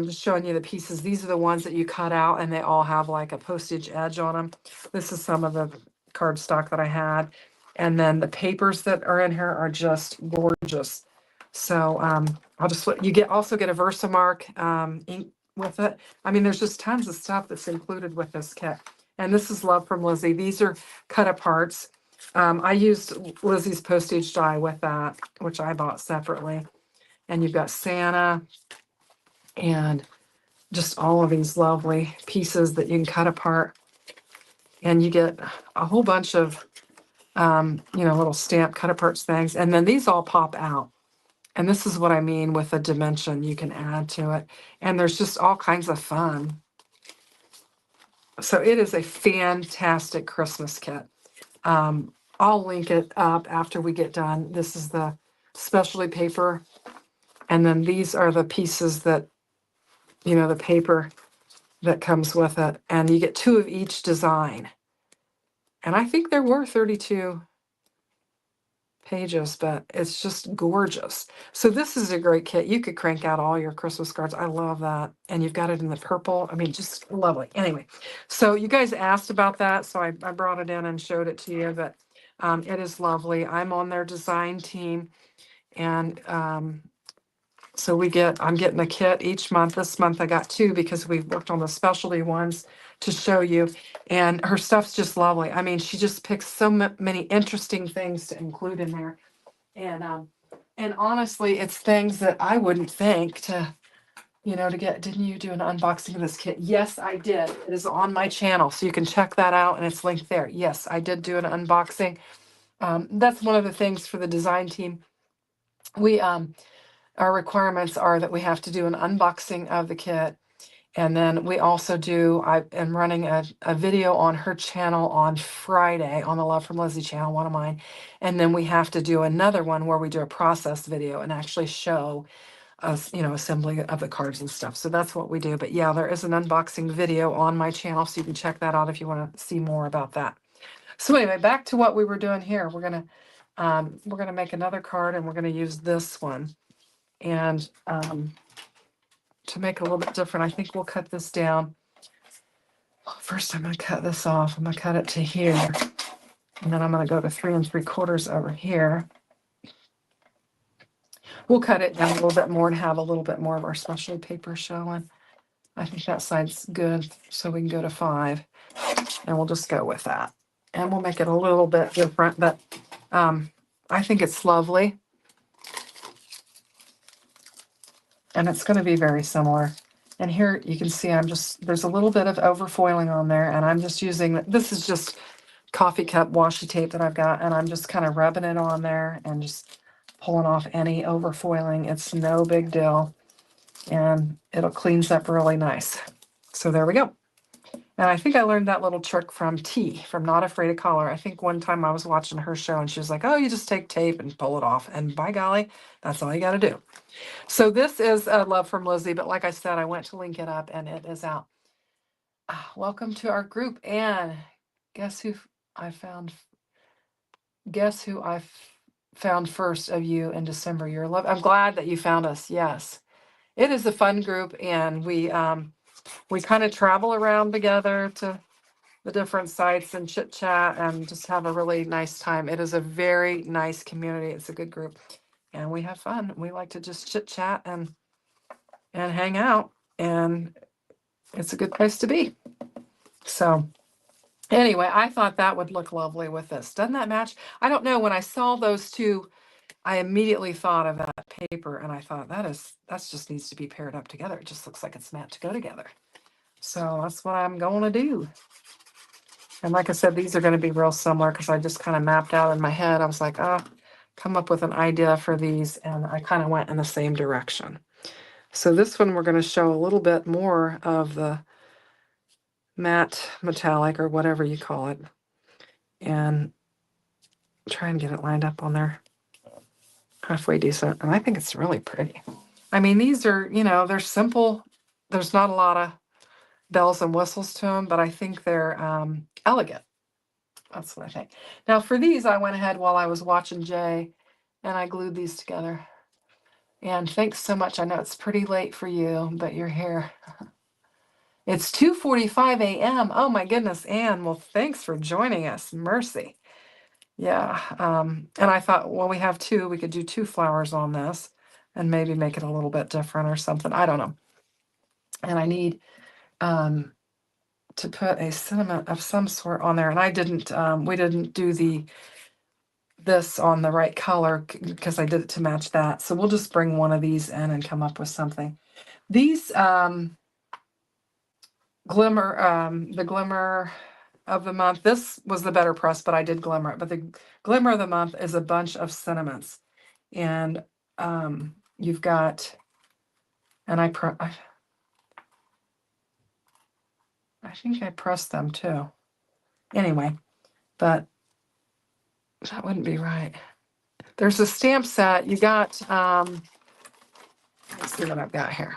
Speaker 1: just showing you the pieces. These are the ones that you cut out, and they all have like a postage edge on them. This is some of the cardstock that I had, and then the papers that are in here are just gorgeous. So I'll just also get a Versamark ink with it. I mean, there's just tons of stuff that's included with this kit. And this is Love from Lizzie. These are cut aparts. I used Lizzie's postage die with that, which I bought separately. And you've got Santa and just all of these lovely pieces that you can cut apart. And you get a whole bunch of, little stamp cut apart things. And then these all pop out. And this is what I mean with a dimension you can add to it. And there's just all kinds of fun. So it is a fantastic Christmas kit. I'll link it up after we get done. This is the specialty paper. And then these are the pieces that, the paper that comes with it. And you get 2 of each design. And I think there were 32 pages, but it's just gorgeous. So this is a great kit. You could crank out all your Christmas cards. I love that. And you've got it in the purple. I mean, just lovely. Anyway, so you guys asked about that. So I brought it in and showed it to you, but it is lovely. I'm on their design team. And so I'm getting a kit each month. This month I got 2 because we've worked on the specialty ones to show you. And her stuff's just lovely. I mean, she just picks so many interesting things to include in there. And honestly, it's things that I wouldn't think to get. Didn't you do an unboxing of this kit? Yes, I did. It is on my channel, so you can check that out, and it's linked there. Yes, I did do an unboxing. That's one of the things for the design team. Our requirements are that we have to do an unboxing of the kit. And then we also I am running a video on her channel on Friday on the Love from Lizzie channel, one of mine. And then we have to do another one where we do a process video and actually show us, assembly of the cards and stuff. So that's what we do. But yeah, there is an unboxing video on my channel, so you can check that out if you want to see more about that. So anyway, back to what we were doing here. We're gonna make another card, and we're gonna use this one. And to make it a little bit different, I think we'll cut this down. First, I'm going to cut this off. I'm going to cut it to here. And then I'm going to go to 3 3/4 over here. We'll cut it down a little bit more and have a little bit more of our specialty paper showing. I think that side's good, so we can go to 5. And we'll just go with that. And we'll make it a little bit different, but I think it's lovely. And it's going to be very similar. And here you can see there's a little bit of overfoiling on there, and I'm just using, this is just coffee cup washi tape that I've got, and I'm just kind of rubbing it on there and just pulling off any overfoiling. It's no big deal, and it'll cleans up really nice. So there we go. And I think I learned that little trick from T, from Not Afraid of Color. I think one time I was watching her show, and she was like, oh, you just take tape and pull it off, and by golly, that's all you got to do. So this is a Love from Lizzie, but like I said, I went to link it up, and it is out. Welcome to our group, and guess who I found first of you in December. I'm glad that you found us. Yes, it is a fun group, and we kind of travel around together to the different sites and chit chat and just have a really nice time. It is a very nice community. It's a good group, and we have fun. We like to just chit chat and hang out, and it's a good place to be. So anyway, I thought that would look lovely with this. Doesn't that match? I don't know. When I saw those two, I immediately thought of that paper, and I thought that just needs to be paired up together. It just looks like it's meant to go together. So that's what I'm going to do. And like I said, these are going to be real similar because I just kind of mapped out in my head. I was like, come up with an idea for these. And I kind of went in the same direction. So this one, we're going to show a little bit more of the matte metallic or whatever you call it. And try and get it lined up on there halfway decent. And I think it's really pretty. I mean, these are, they're simple. There's not a lot of bells and whistles to them, but I think they're elegant. That's what I think. Now for these, I went ahead while I was watching Jay and I glued these together. And thanks so much. I know it's pretty late for you, but you're here. It's 2:45 a.m. Oh my goodness, Anne. Well, thanks for joining us. Mercy. Yeah. And I thought, well, we have two. We could do 2 flowers on this and maybe make it a little bit different or something. I don't know. And I need to put a sentiment of some sort on there. And I didn't, we didn't do this on the right color because I did it to match that. So we'll just bring one of these in and come up with something. These glimmer, the glimmer of the month, this was the better press, but I did glimmer it. But the glimmer of the month is a bunch of sentiments. And you've got, and I think I pressed them too. Anyway, but that wouldn't be right. There's a stamp set. You got, let's see what I've got here.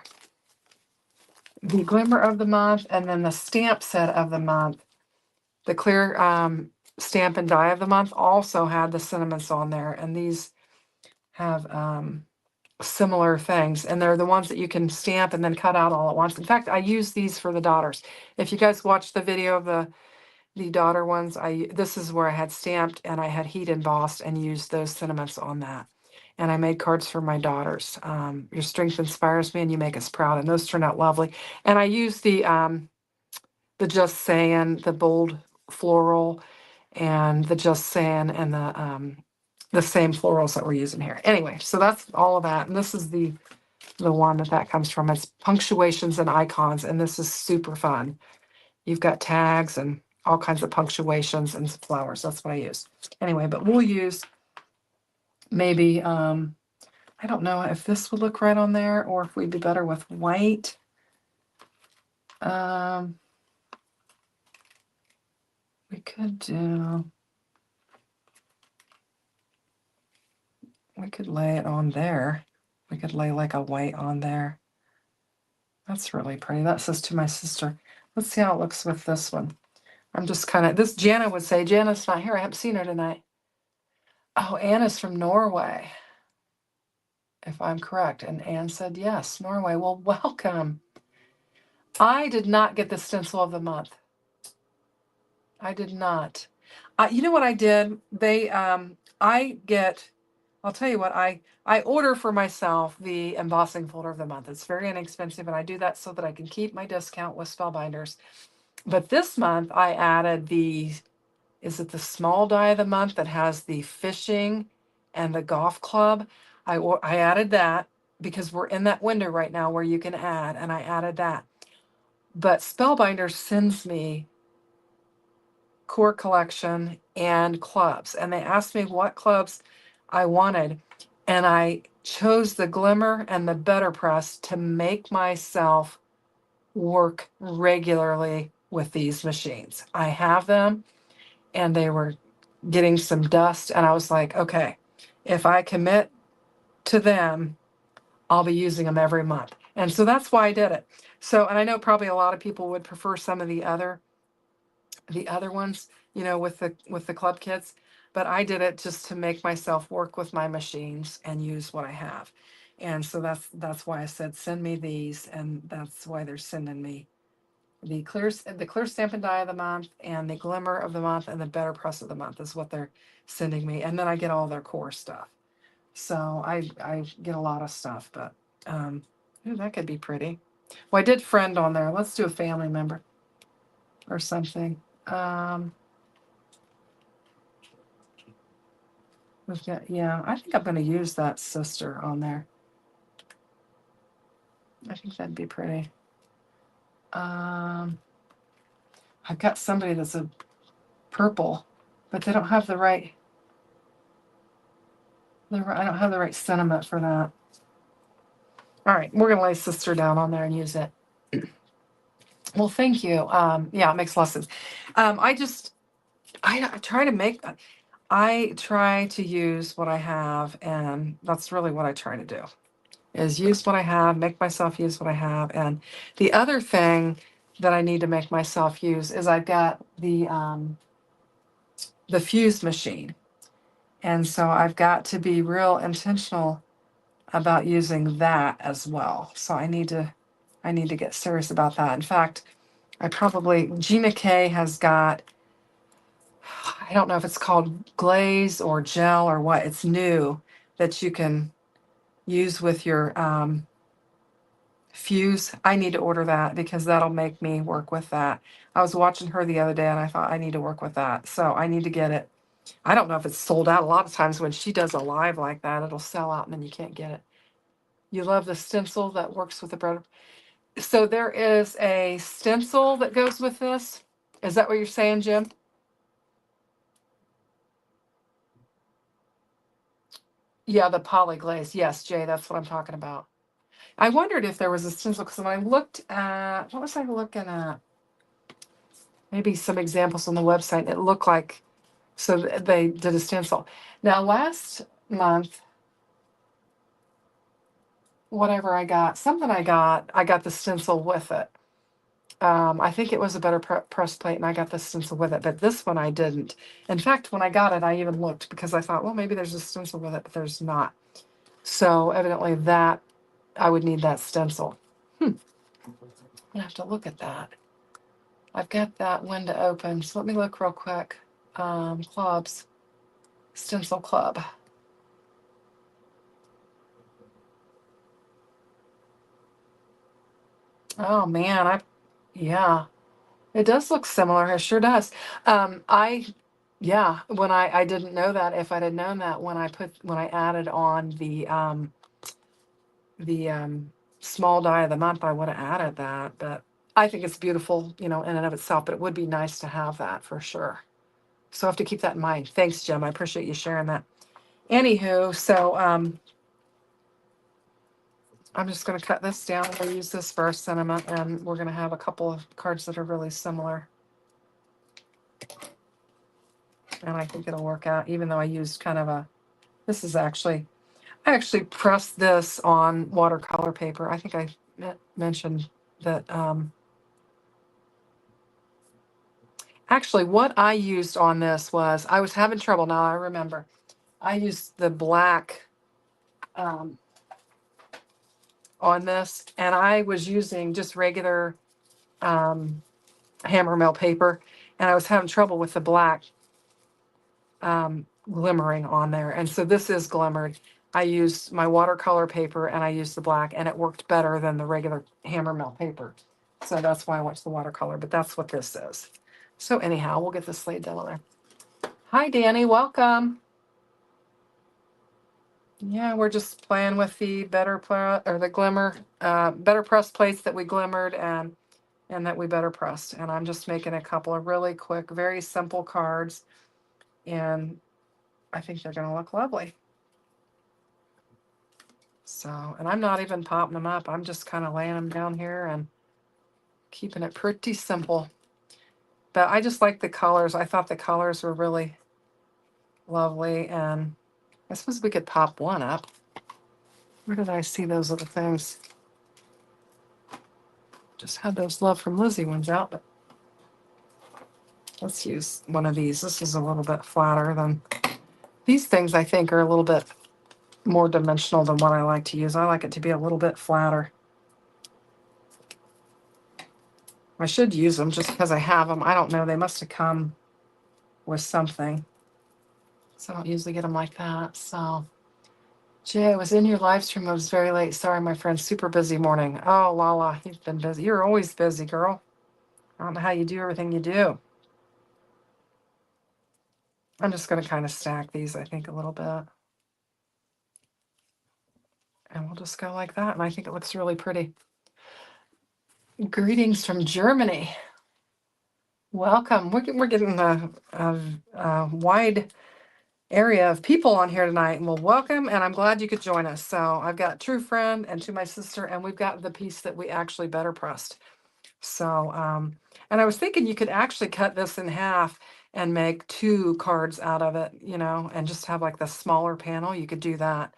Speaker 1: The glimmer of the month, and then the stamp set of the month. The clear stamp and die of the month also had the sentiments on there, and these have similar things, and they're the ones that you can stamp and then cut out all at once. In fact, I use these for the daughters. If you guys watched the video of the daughter ones, this is where I had stamped and I had heat embossed and used those sentiments on that. And I made cards for my daughters. Your strength inspires me and you make us proud. And those turned out lovely. And I used the Just Saying, the bold floral, and the Just Saying, and the same florals that we're using here. Anyway, so that's all of that. And this is the one that comes from. It's punctuations and icons, and this is super fun. You've got tags and all kinds of punctuations and flowers. That's what I use. Anyway, but we'll use maybe, I don't know if this would look right on there or if we'd be better with white. We could lay it on there. We could lay like a white on there. That's really pretty. That says to my sister. Let's see how it looks with this one. I'm just kind of, this Jana would say, Jana's not here. I haven't seen her tonight. Oh, Anna's from Norway, if I'm correct. And Anne said, yes, Norway. Well, welcome. I did not get the stencil of the month. I did not. You know what I did? I'll tell you what, I order for myself the embossing folder of the month. It's very inexpensive, and I do that so that I can keep my discount with Spellbinders. But this month I added is it the small die of the month that has the fishing and the golf club? I added that because we're in that window right now where you can add, and I added that. But Spellbinder sends me core collection and clubs, and they asked me what clubs I wanted, and I chose the Glimmer and the Better Press to make myself work regularly with these machines. I have them, and they were getting some dust, and I was like, okay, if I commit to them, I'll be using them every month. And so that's why I did it. So, and I know probably a lot of people would prefer some of the other ones, with the club kits, but I did it just to make myself work with my machines and use what I have. And so that's why I said send me these, and that's why they're sending me the clear stamp and die of the month, and the glimmer of the month, and the better press of the month is what they're sending me. And then I get all their core stuff. So I get a lot of stuff, but ooh, that could be pretty. Well, I did friend on there. Let's do a family member or something. We've got, yeah, I think I'm going to use that sister on there. I think that'd be pretty. I've got somebody that's a purple, but they don't have the right, I don't have the right sentiment for that. All right, we're gonna lay Sister down on there and use it. Well, thank you. Yeah, it makes a lot of sense. I try to make, I try to use what I have, and that's really what I try to do, is use what I have, make myself use what I have. And the other thing that I need to make myself use is I've got the fuse machine. And so I've got to be real intentional about using that as well. So I need to get serious about that. In fact, Gina K has got, I don't know if it's called glaze or gel or what, it's new, that you can use with your fuse. I need to order that because that'll make me work with that. I was watching her the other day and I thought I need to work with that. So I need to get it. I don't know if it's sold out. A lot of times when she does a live like that, it'll sell out and then you can't get it. You love the stencil that works with the bread. So there is a stencil that goes with this. Is that what you're saying, Jim? Yeah, the poly glaze. Yes, Jay, that's what I'm talking about. I wondered if there was a stencil because when I looked at, what was I looking at? Maybe some examples on the website. It looked like, so they did a stencil. Now, last month, whatever I got, I got the stencil with it. I think it was a better press plate, and I got the stencil with it, but this one I didn't. In fact, when I got it, I even looked because I thought, well, maybe there's a stencil with it, but there's not. So evidently that I would need that stencil. I have to look at that. I've got that window open, so let me look real quick. Clubs, stencil club. Oh man, yeah, it does look similar. It sure does. Yeah, when I didn't know that. If I'd have known that when I added on the small die of the month, I would have added that. But I think it's beautiful, in and of itself. But it would be nice to have that for sure. So I have to keep that in mind. Thanks, Jim. I appreciate you sharing that. Anywho, so I'm just going to cut this down. I'm going to use this for our sentiment, and we're going to have a couple of cards that are really similar. And I think it'll work out, even though I used kind of this is actually, I actually pressed this on watercolor paper. I think I mentioned that. Actually, what I used on this was, I was having trouble. Now I remember. I used the black on this, and I was using just regular hammer mill paper, and I was having trouble with the black glimmering on there. And so this is glimmered. I used my watercolor paper and I used the black, and it worked better than the regular hammer mill paper. So that's why I went to the watercolor, but that's what this is. So anyhow, we'll get this laid down there. Hi, Danny. Welcome. Yeah, we're just playing with the the glimmer, better press plates that we glimmered and that we better pressed. And I'm just making a couple of really quick, very simple cards, and I think they're going to look lovely. So, and I'm not even popping them up. I'm just kind of laying them down here and keeping it pretty simple. But I just like the colors. I thought the colors were really lovely, and I suppose we could pop one up. Where did I see those little things? Just had those Love from Lizzie ones out, but let's use one of these. This is a little bit flatter than these things. I think are a little bit more dimensional than what I like to use. I like it to be a little bit flatter. I should use them just because I have them. I don't know. They must have come with something. So I don't usually get them like that. So, Jay, I was in your live stream. I was very late. Sorry, my friend. Super busy morning. Oh, Lala, you've been busy. You're always busy, girl. I don't know how you do everything you do. I'm just going to kind of stack these, I think, a little bit. And we'll just go like that. And I think it looks really pretty. Greetings from Germany. Welcome. We're getting a wide area of people on here tonight. Well, welcome, and I'm glad you could join us. So I've got True Friend and To My Sister, and we've got the piece that we actually better pressed. So, and I was thinking you could actually cut this in half and make 2 cards out of it, you know, and just have like the smaller panel. You could do that.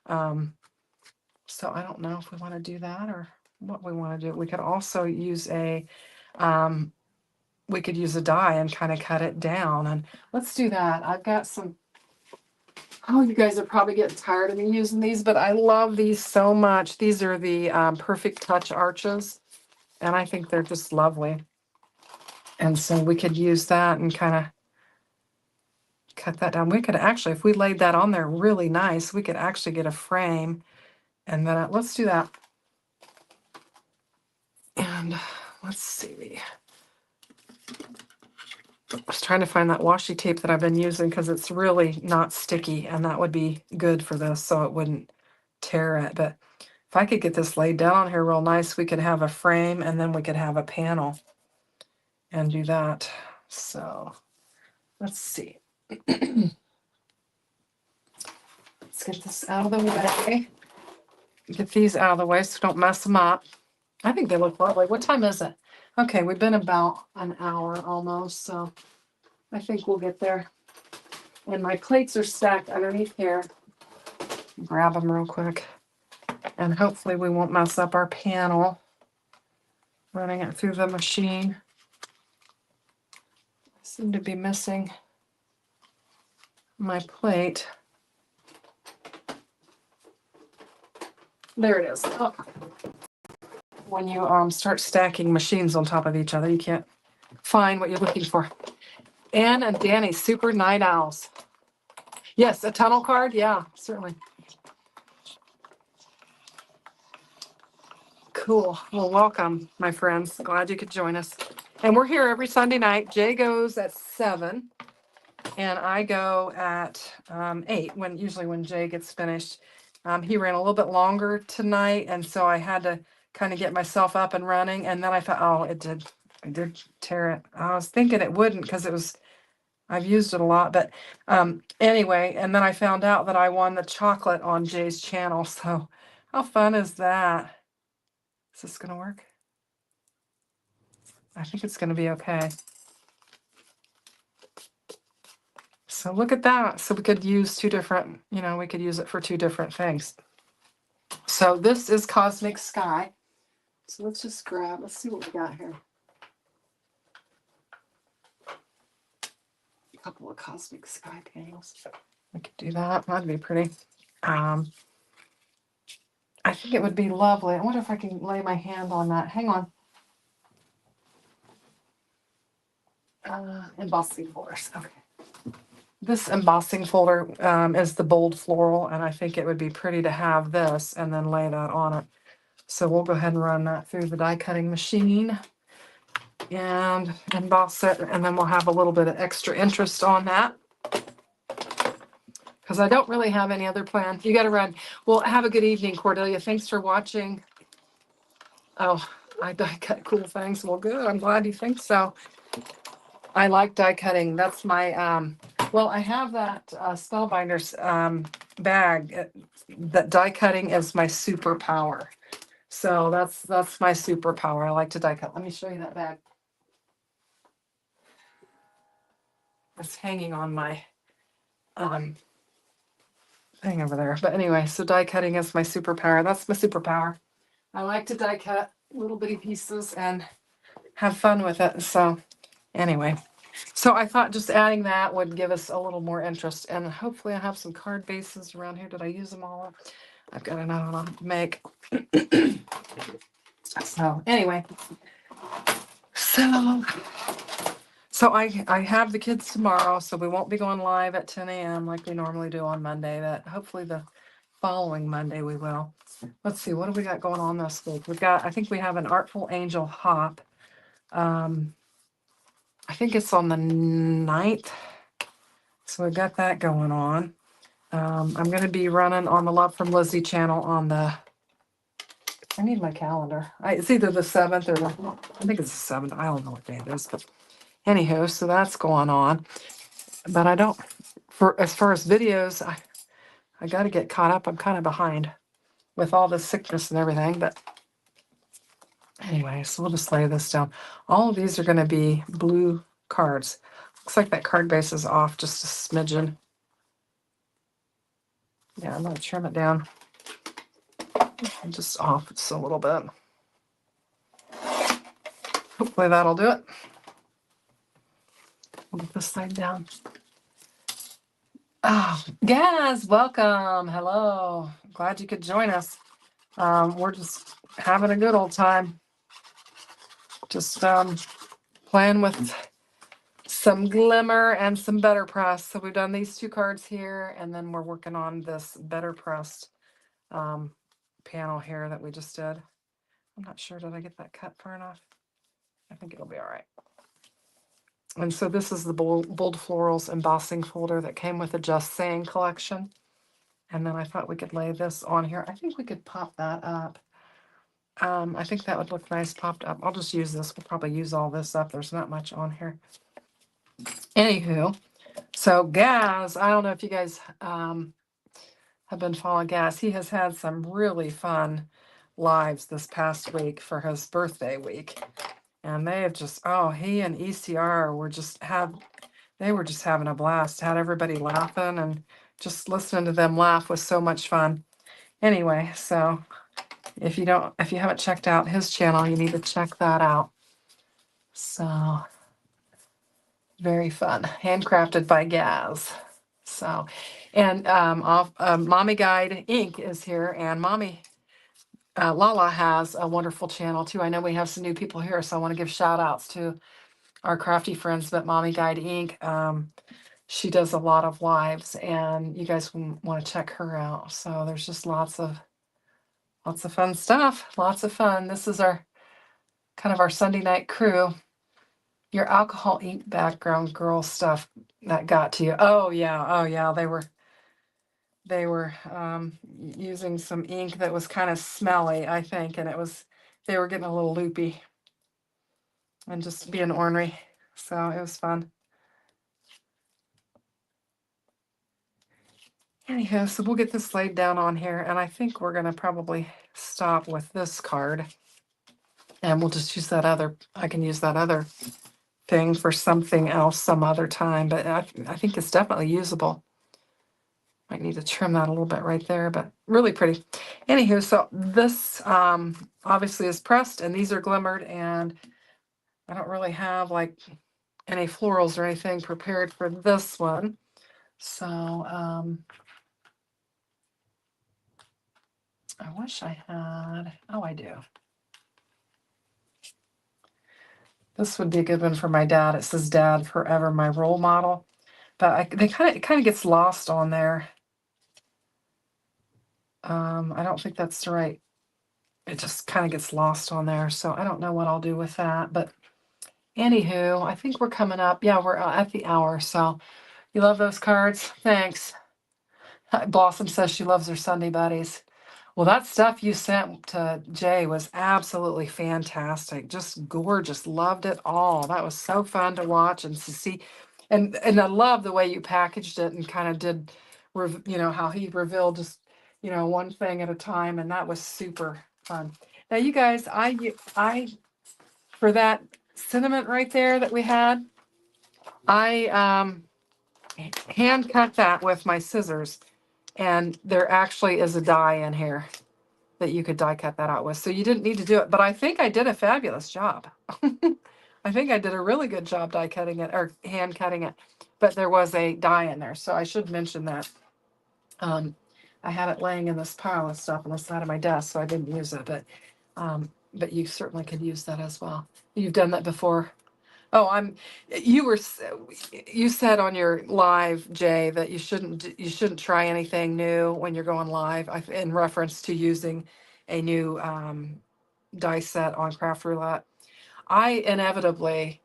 Speaker 1: So I don't know if we want to do that or what we want to do. We could also use we could use a die and kind of cut it down, and let's do that. I've got some, oh, you guys are probably getting tired of me using these, but I love these so much. These are the Perfect Touch arches, and I think they're just lovely. And so we could use that and kind of cut that down. We could actually, if we laid that on there really nice, we could actually get a frame, and then let's do that. And let's see. I was trying to find that washi tape that I've been using because it's really not sticky, and that would be good for this so it wouldn't tear it. But if I could get this laid down on here real nice, we could have a frame and then we could have a panel and do that. So let's see. Let's get this out of the way. Get these out of the way so don't mess them up. I think they look lovely. What time is it? Okay, we've been about an hour almost, so I think we'll get there. And my plates are stacked underneath here. Grab them real quick. And hopefully we won't mess up our panel running it through the machine. I seem to be missing my plate. There it is. Oh. When you start stacking machines on top of each other, you can't find what you're looking for. Anne and Danny, super night owls. Yes, a tunnel card. Yeah, certainly. Cool. Well, welcome, my friends. Glad you could join us. And we're here every Sunday night. Jay goes at 7, and I go at 8. Usually when Jay gets finished. He ran a little bit longer tonight, and so I had to kind of get myself up and running. And then I thought, oh, it did tear it. I was thinking it wouldn't because I've used it a lot, but anyway, and then I found out that I won the chocolate on Jay's channel. So how fun is that? Is this gonna work? I think it's gonna be okay. So look at that. So we could use 2 different, we could use it for 2 different things. So this is Cosmic Sky. So let's just let's see what we got here. A couple of Cosmic Sky panels. We could do that. That'd be pretty. I think it would be lovely. I wonder if I can lay my hand on that. Hang on. Embossing folders. Okay. This embossing folder is the bold floral, and I think it would be pretty to have this and then lay that on it. So we'll go ahead and run that through the die cutting machine and emboss it, and then we'll have a little bit of extra interest on that because I don't really have any other plan. You got to run. Well, have a good evening, Cordelia. Thanks for watching. Oh, I die cut cool things. Well, good. I'm glad you think so. I like die cutting. That's my well, I have that Spellbinder's bag. That die cutting is my superpower. So that's my superpower. I like to die cut. Let me show you that bag. It's hanging on my thing over there. But anyway, so die cutting is my superpower. That's my superpower. I like to die cut little bitty pieces and have fun with it. So anyway, so I thought just adding that would give us a little more interest, and hopefully I have some card bases around here. Did I use them all? I've got another one to make. So anyway, so I have the kids tomorrow, so we won't be going live at 10 a.m. like we normally do on Monday, but hopefully the following Monday we will. Let's see, what do we got going on this week? I think we have an Artful Angel Hop. I think it's on the 9th. So we've got that going on. I'm going to be running on the Love from Lizzie channel on the I need my calendar. It's either the 7th or I think it's the 7th. I don't know what day it is, but anywho, so that's going on. But I don't, for as far as videos, I got to get caught up. I'm kind of behind with all this sickness and everything. But anyway, so we'll just lay this down. All of these are going to be blue cards. Looks like that card base is off just a smidgen. Yeah, I'm going to trim it down. I'm just off just a little bit. Hopefully that'll do it. We'll get this side down. Oh, Gaz, welcome. Hello. Glad you could join us. We're just having a good old time. Just playing with some glimmer and some better press. So we've done these 2 cards here, and then we're working on this better pressed panel here that we just did. I'm not sure, did I get that cut far enough? I think it'll be all right. And so this is the Bold Florals embossing folder that came with the Just Saying collection. And then I thought we could lay this on here. I think we could pop that up. I think that would look nice popped up. I'll just use this. We'll probably use all this up. There's not much on here. Anywho, so Gaz, I don't know if you guys have been following Gaz. He has had some really fun lives this past week for his birthday week. And they have just, he and ECR were just having a blast. Had everybody laughing, and just listening to them laugh was so much fun. Anyway, so if you haven't checked out his channel, you need to check that out. So very fun. Handcrafted by Gaz. So, and Mommy Guide Inc. is here, and Mommy Lala has a wonderful channel too. I know we have some new people here, so I want to give shout outs to our crafty friends, but Mommy Guide Inc. She does a lot of lives, and you guys want to check her out. So there's just lots of fun stuff. Lots of fun. This is our kind of our Sunday night crew. Your alcohol ink background girl stuff that got to you. Oh yeah. They were using some ink that was kind of smelly, I think, and they were getting a little loopy and just being ornery. So it was fun. Anyhow, so we'll get this laid down on here, and I think we're gonna probably stop with this card, and we'll just use that other. I can use that other thing for something else some other time, but I think it's definitely usable. Might need to trim that a little bit right there, but really pretty. Anywho, so this obviously is pressed, and these are glimmered, and I don't really have like any florals or anything prepared for this one. So I wish I had, I do. This would be a good one for my dad. It says Dad Forever, my role model. But it kind of gets lost on there. I don't think that's the right. It just kind of gets lost on there. So I don't know what I'll do with that. But anywho, I think we're coming up. Yeah, we're at the hour. So you love those cards? Thanks. Blossom says she loves her Sunday buddies. Well, that stuff you sent to Jay was absolutely fantastic. Just gorgeous. Loved it all. That was so fun to watch and to see. And I love the way you packaged it and kind of did, how he revealed just, one thing at a time. And that was super fun. Now, you guys, I for that sentiment right there that we had, I hand cut that with my scissors. And there actually is a die in here that you could die cut that out with. So you didn't need to do it. But I think I did a fabulous job. I think I did a really good job die cutting it or hand cutting it. But there was a die in there. So I should mention that. I had it laying in this pile of stuff on the side of my desk, so I didn't use it. But you certainly could use that as well. You've done that before. Oh, you said on your live, Jay, that you shouldn't try anything new when you're going live, in reference to using a new die set on Craft Roulette. I inevitably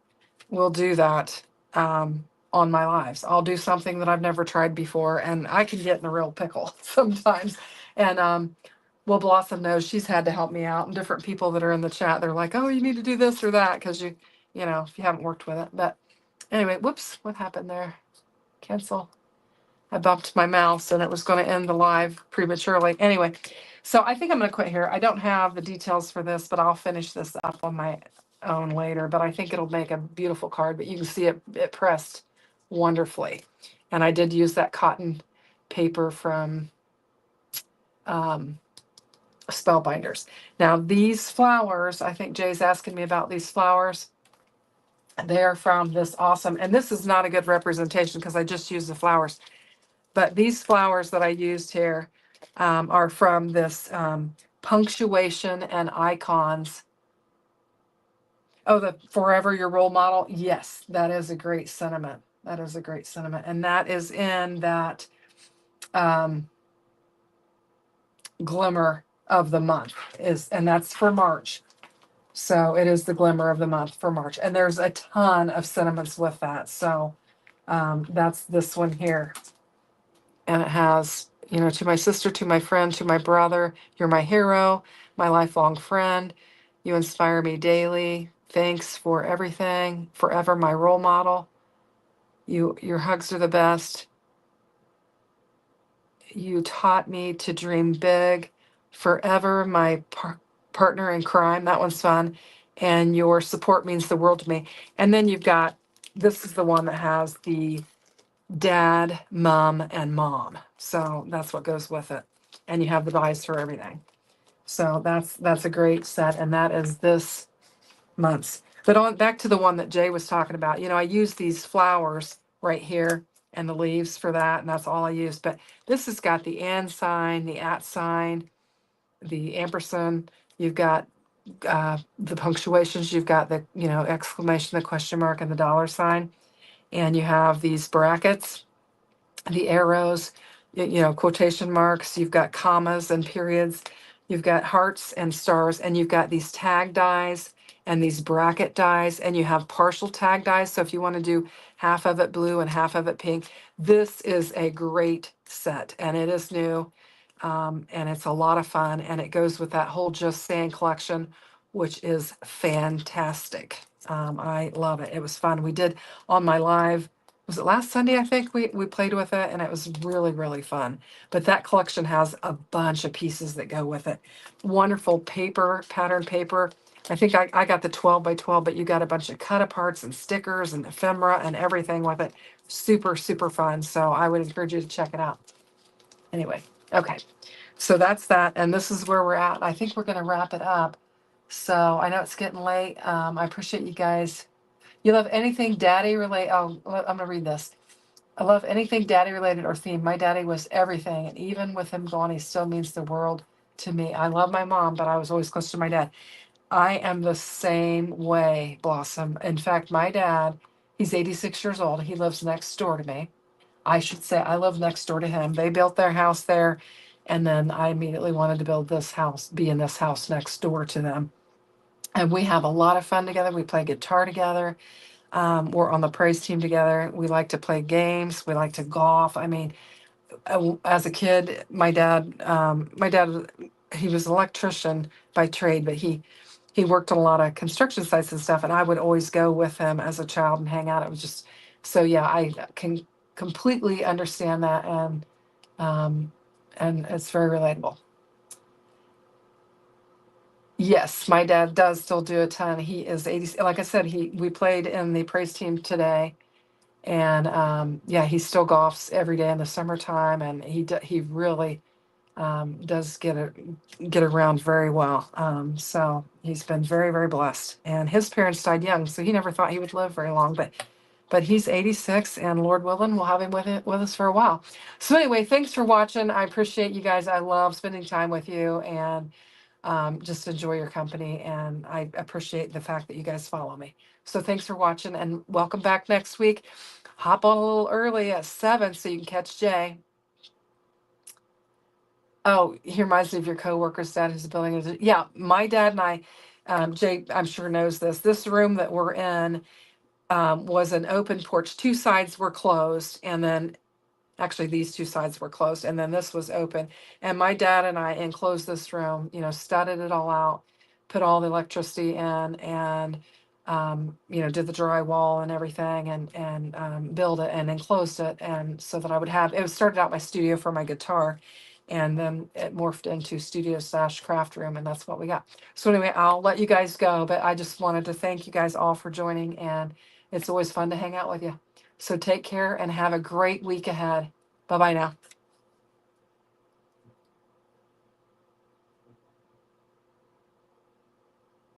Speaker 1: will do that on my lives. I'll do something that I've never tried before, and I can get in a real pickle sometimes. And Well, Blossom knows she's had to help me out, and different people that are in the chat, they're like, "Oh, you need to do this or that," because you know, if you haven't worked with it. But anyway, whoops, what happened there? Cancel. I bumped my mouse and it was going to end the live prematurely. Anyway, so I think I'm going to quit here. I don't have the details for this, but I'll finish this up on my own later. But I think it'll make a beautiful card. But you can see it pressed wonderfully. And I did use that cotton paper from um, Spellbinders. Now, these flowers, I think Jay's asking me about these flowers. They are from this awesome, and this is not a good representation because I just used the flowers. But these flowers that I used here are from this punctuation and icons. Oh, the forever your role model. Yes, that is a great sentiment. That is a great sentiment. And that is in that um, glimmer of the month and that's for March. So it is the glimmer of the month for March. And there's a ton of sentiments with that. So that's this one here. And it has, you know, to my sister, to my friend, to my brother, you're my hero, my lifelong friend. You inspire me daily. Thanks for everything. Forever my role model. Your hugs are the best. You taught me to dream big. Forever my partner in crime. That one's fun. And your support means the world to me. And then you've got, this is the one that has the dad, mom, and mom. So that's what goes with it. And you have the dies for everything. So that's a great set. And that is this month's. But on back to the one that Jay was talking about, you know, I use these flowers right here and the leaves for that, and that's all I use. But this has got the and sign, the at sign, the ampersand. You've got the punctuations. You've got the, you know, exclamation, the question mark, and the dollar sign. And you have these brackets, the arrows, you know, quotation marks. You've got commas and periods. You've got hearts and stars, and you've got these tag dies and these bracket dies, and you have partial tag dies. So if you want to do half of it blue and half of it pink, this is a great set, and it is new, and it's a lot of fun, and it goes with that whole Just Saying collection, which is fantastic. I love it. It was fun. We did on my live, was it last Sunday? I think we played with it, and it was really, really fun. But that collection has a bunch of pieces that go with it. Wonderful paper, pattern paper. I think I got the 12 by 12, but you got a bunch of cut aparts and stickers and ephemera and everything with it. Super, super fun. So I would encourage you to check it out. Anyway, okay. So that's that. And this is where we're at. I think we're going to wrap it up. So I know it's getting late. I appreciate you guys. You love anything daddy related? Oh, I'm going to read this. I love anything daddy related or themed. My daddy was everything. And even with him gone, he still means the world to me. I love my mom, but I was always close to my dad. I am the same way, Blossom. In fact, my dad, he's 86 years old. He lives next door to me. I should say I live next door to him. They built their house there. And then I immediately wanted to build this house, be in this house next door to them. And we have a lot of fun together. We play guitar together. We're on the praise team together. We like to play games. We like to golf. I mean, as a kid, my dad, he was an electrician by trade, but he worked on a lot of construction sites and stuff. And I would always go with him as a child and hang out. It was just so yeah, I can completely understand that, and it's very relatable. Yes, my dad does still do a ton. He is 80. Like I said, we played in the praise team today. And yeah, he still golfs every day in the summertime, and he really does get around very well. So he's been very, very blessed. And his parents died young, so he never thought he would live very long. But he's 86, and Lord willing, we'll have him with us for a while. So anyway, thanks for watching. I appreciate you guys. I love spending time with you, and just enjoy your company. And I appreciate the fact that you guys follow me. So thanks for watching, and welcome back next week. Hop on a little early at 7 so you can catch Jay. Oh, he reminds me of your coworker's dad who's building it. Yeah, my dad and I, Jay, I'm sure knows this. This room that we're in was an open porch. Two sides were closed, and then Actually, these two sides were closed, and then this was open. And my dad and I enclosed this room, studded it all out, put all the electricity in, and did the drywall and everything, and build it and enclosed it, and so that I would have. It was started out my studio for my guitar, and then it morphed into studio slash craft room, and that's what we got. So anyway, I'll let you guys go, but I just wanted to thank you guys all for joining, and it's always fun to hang out with you. So take care and have a great week ahead. Bye bye now.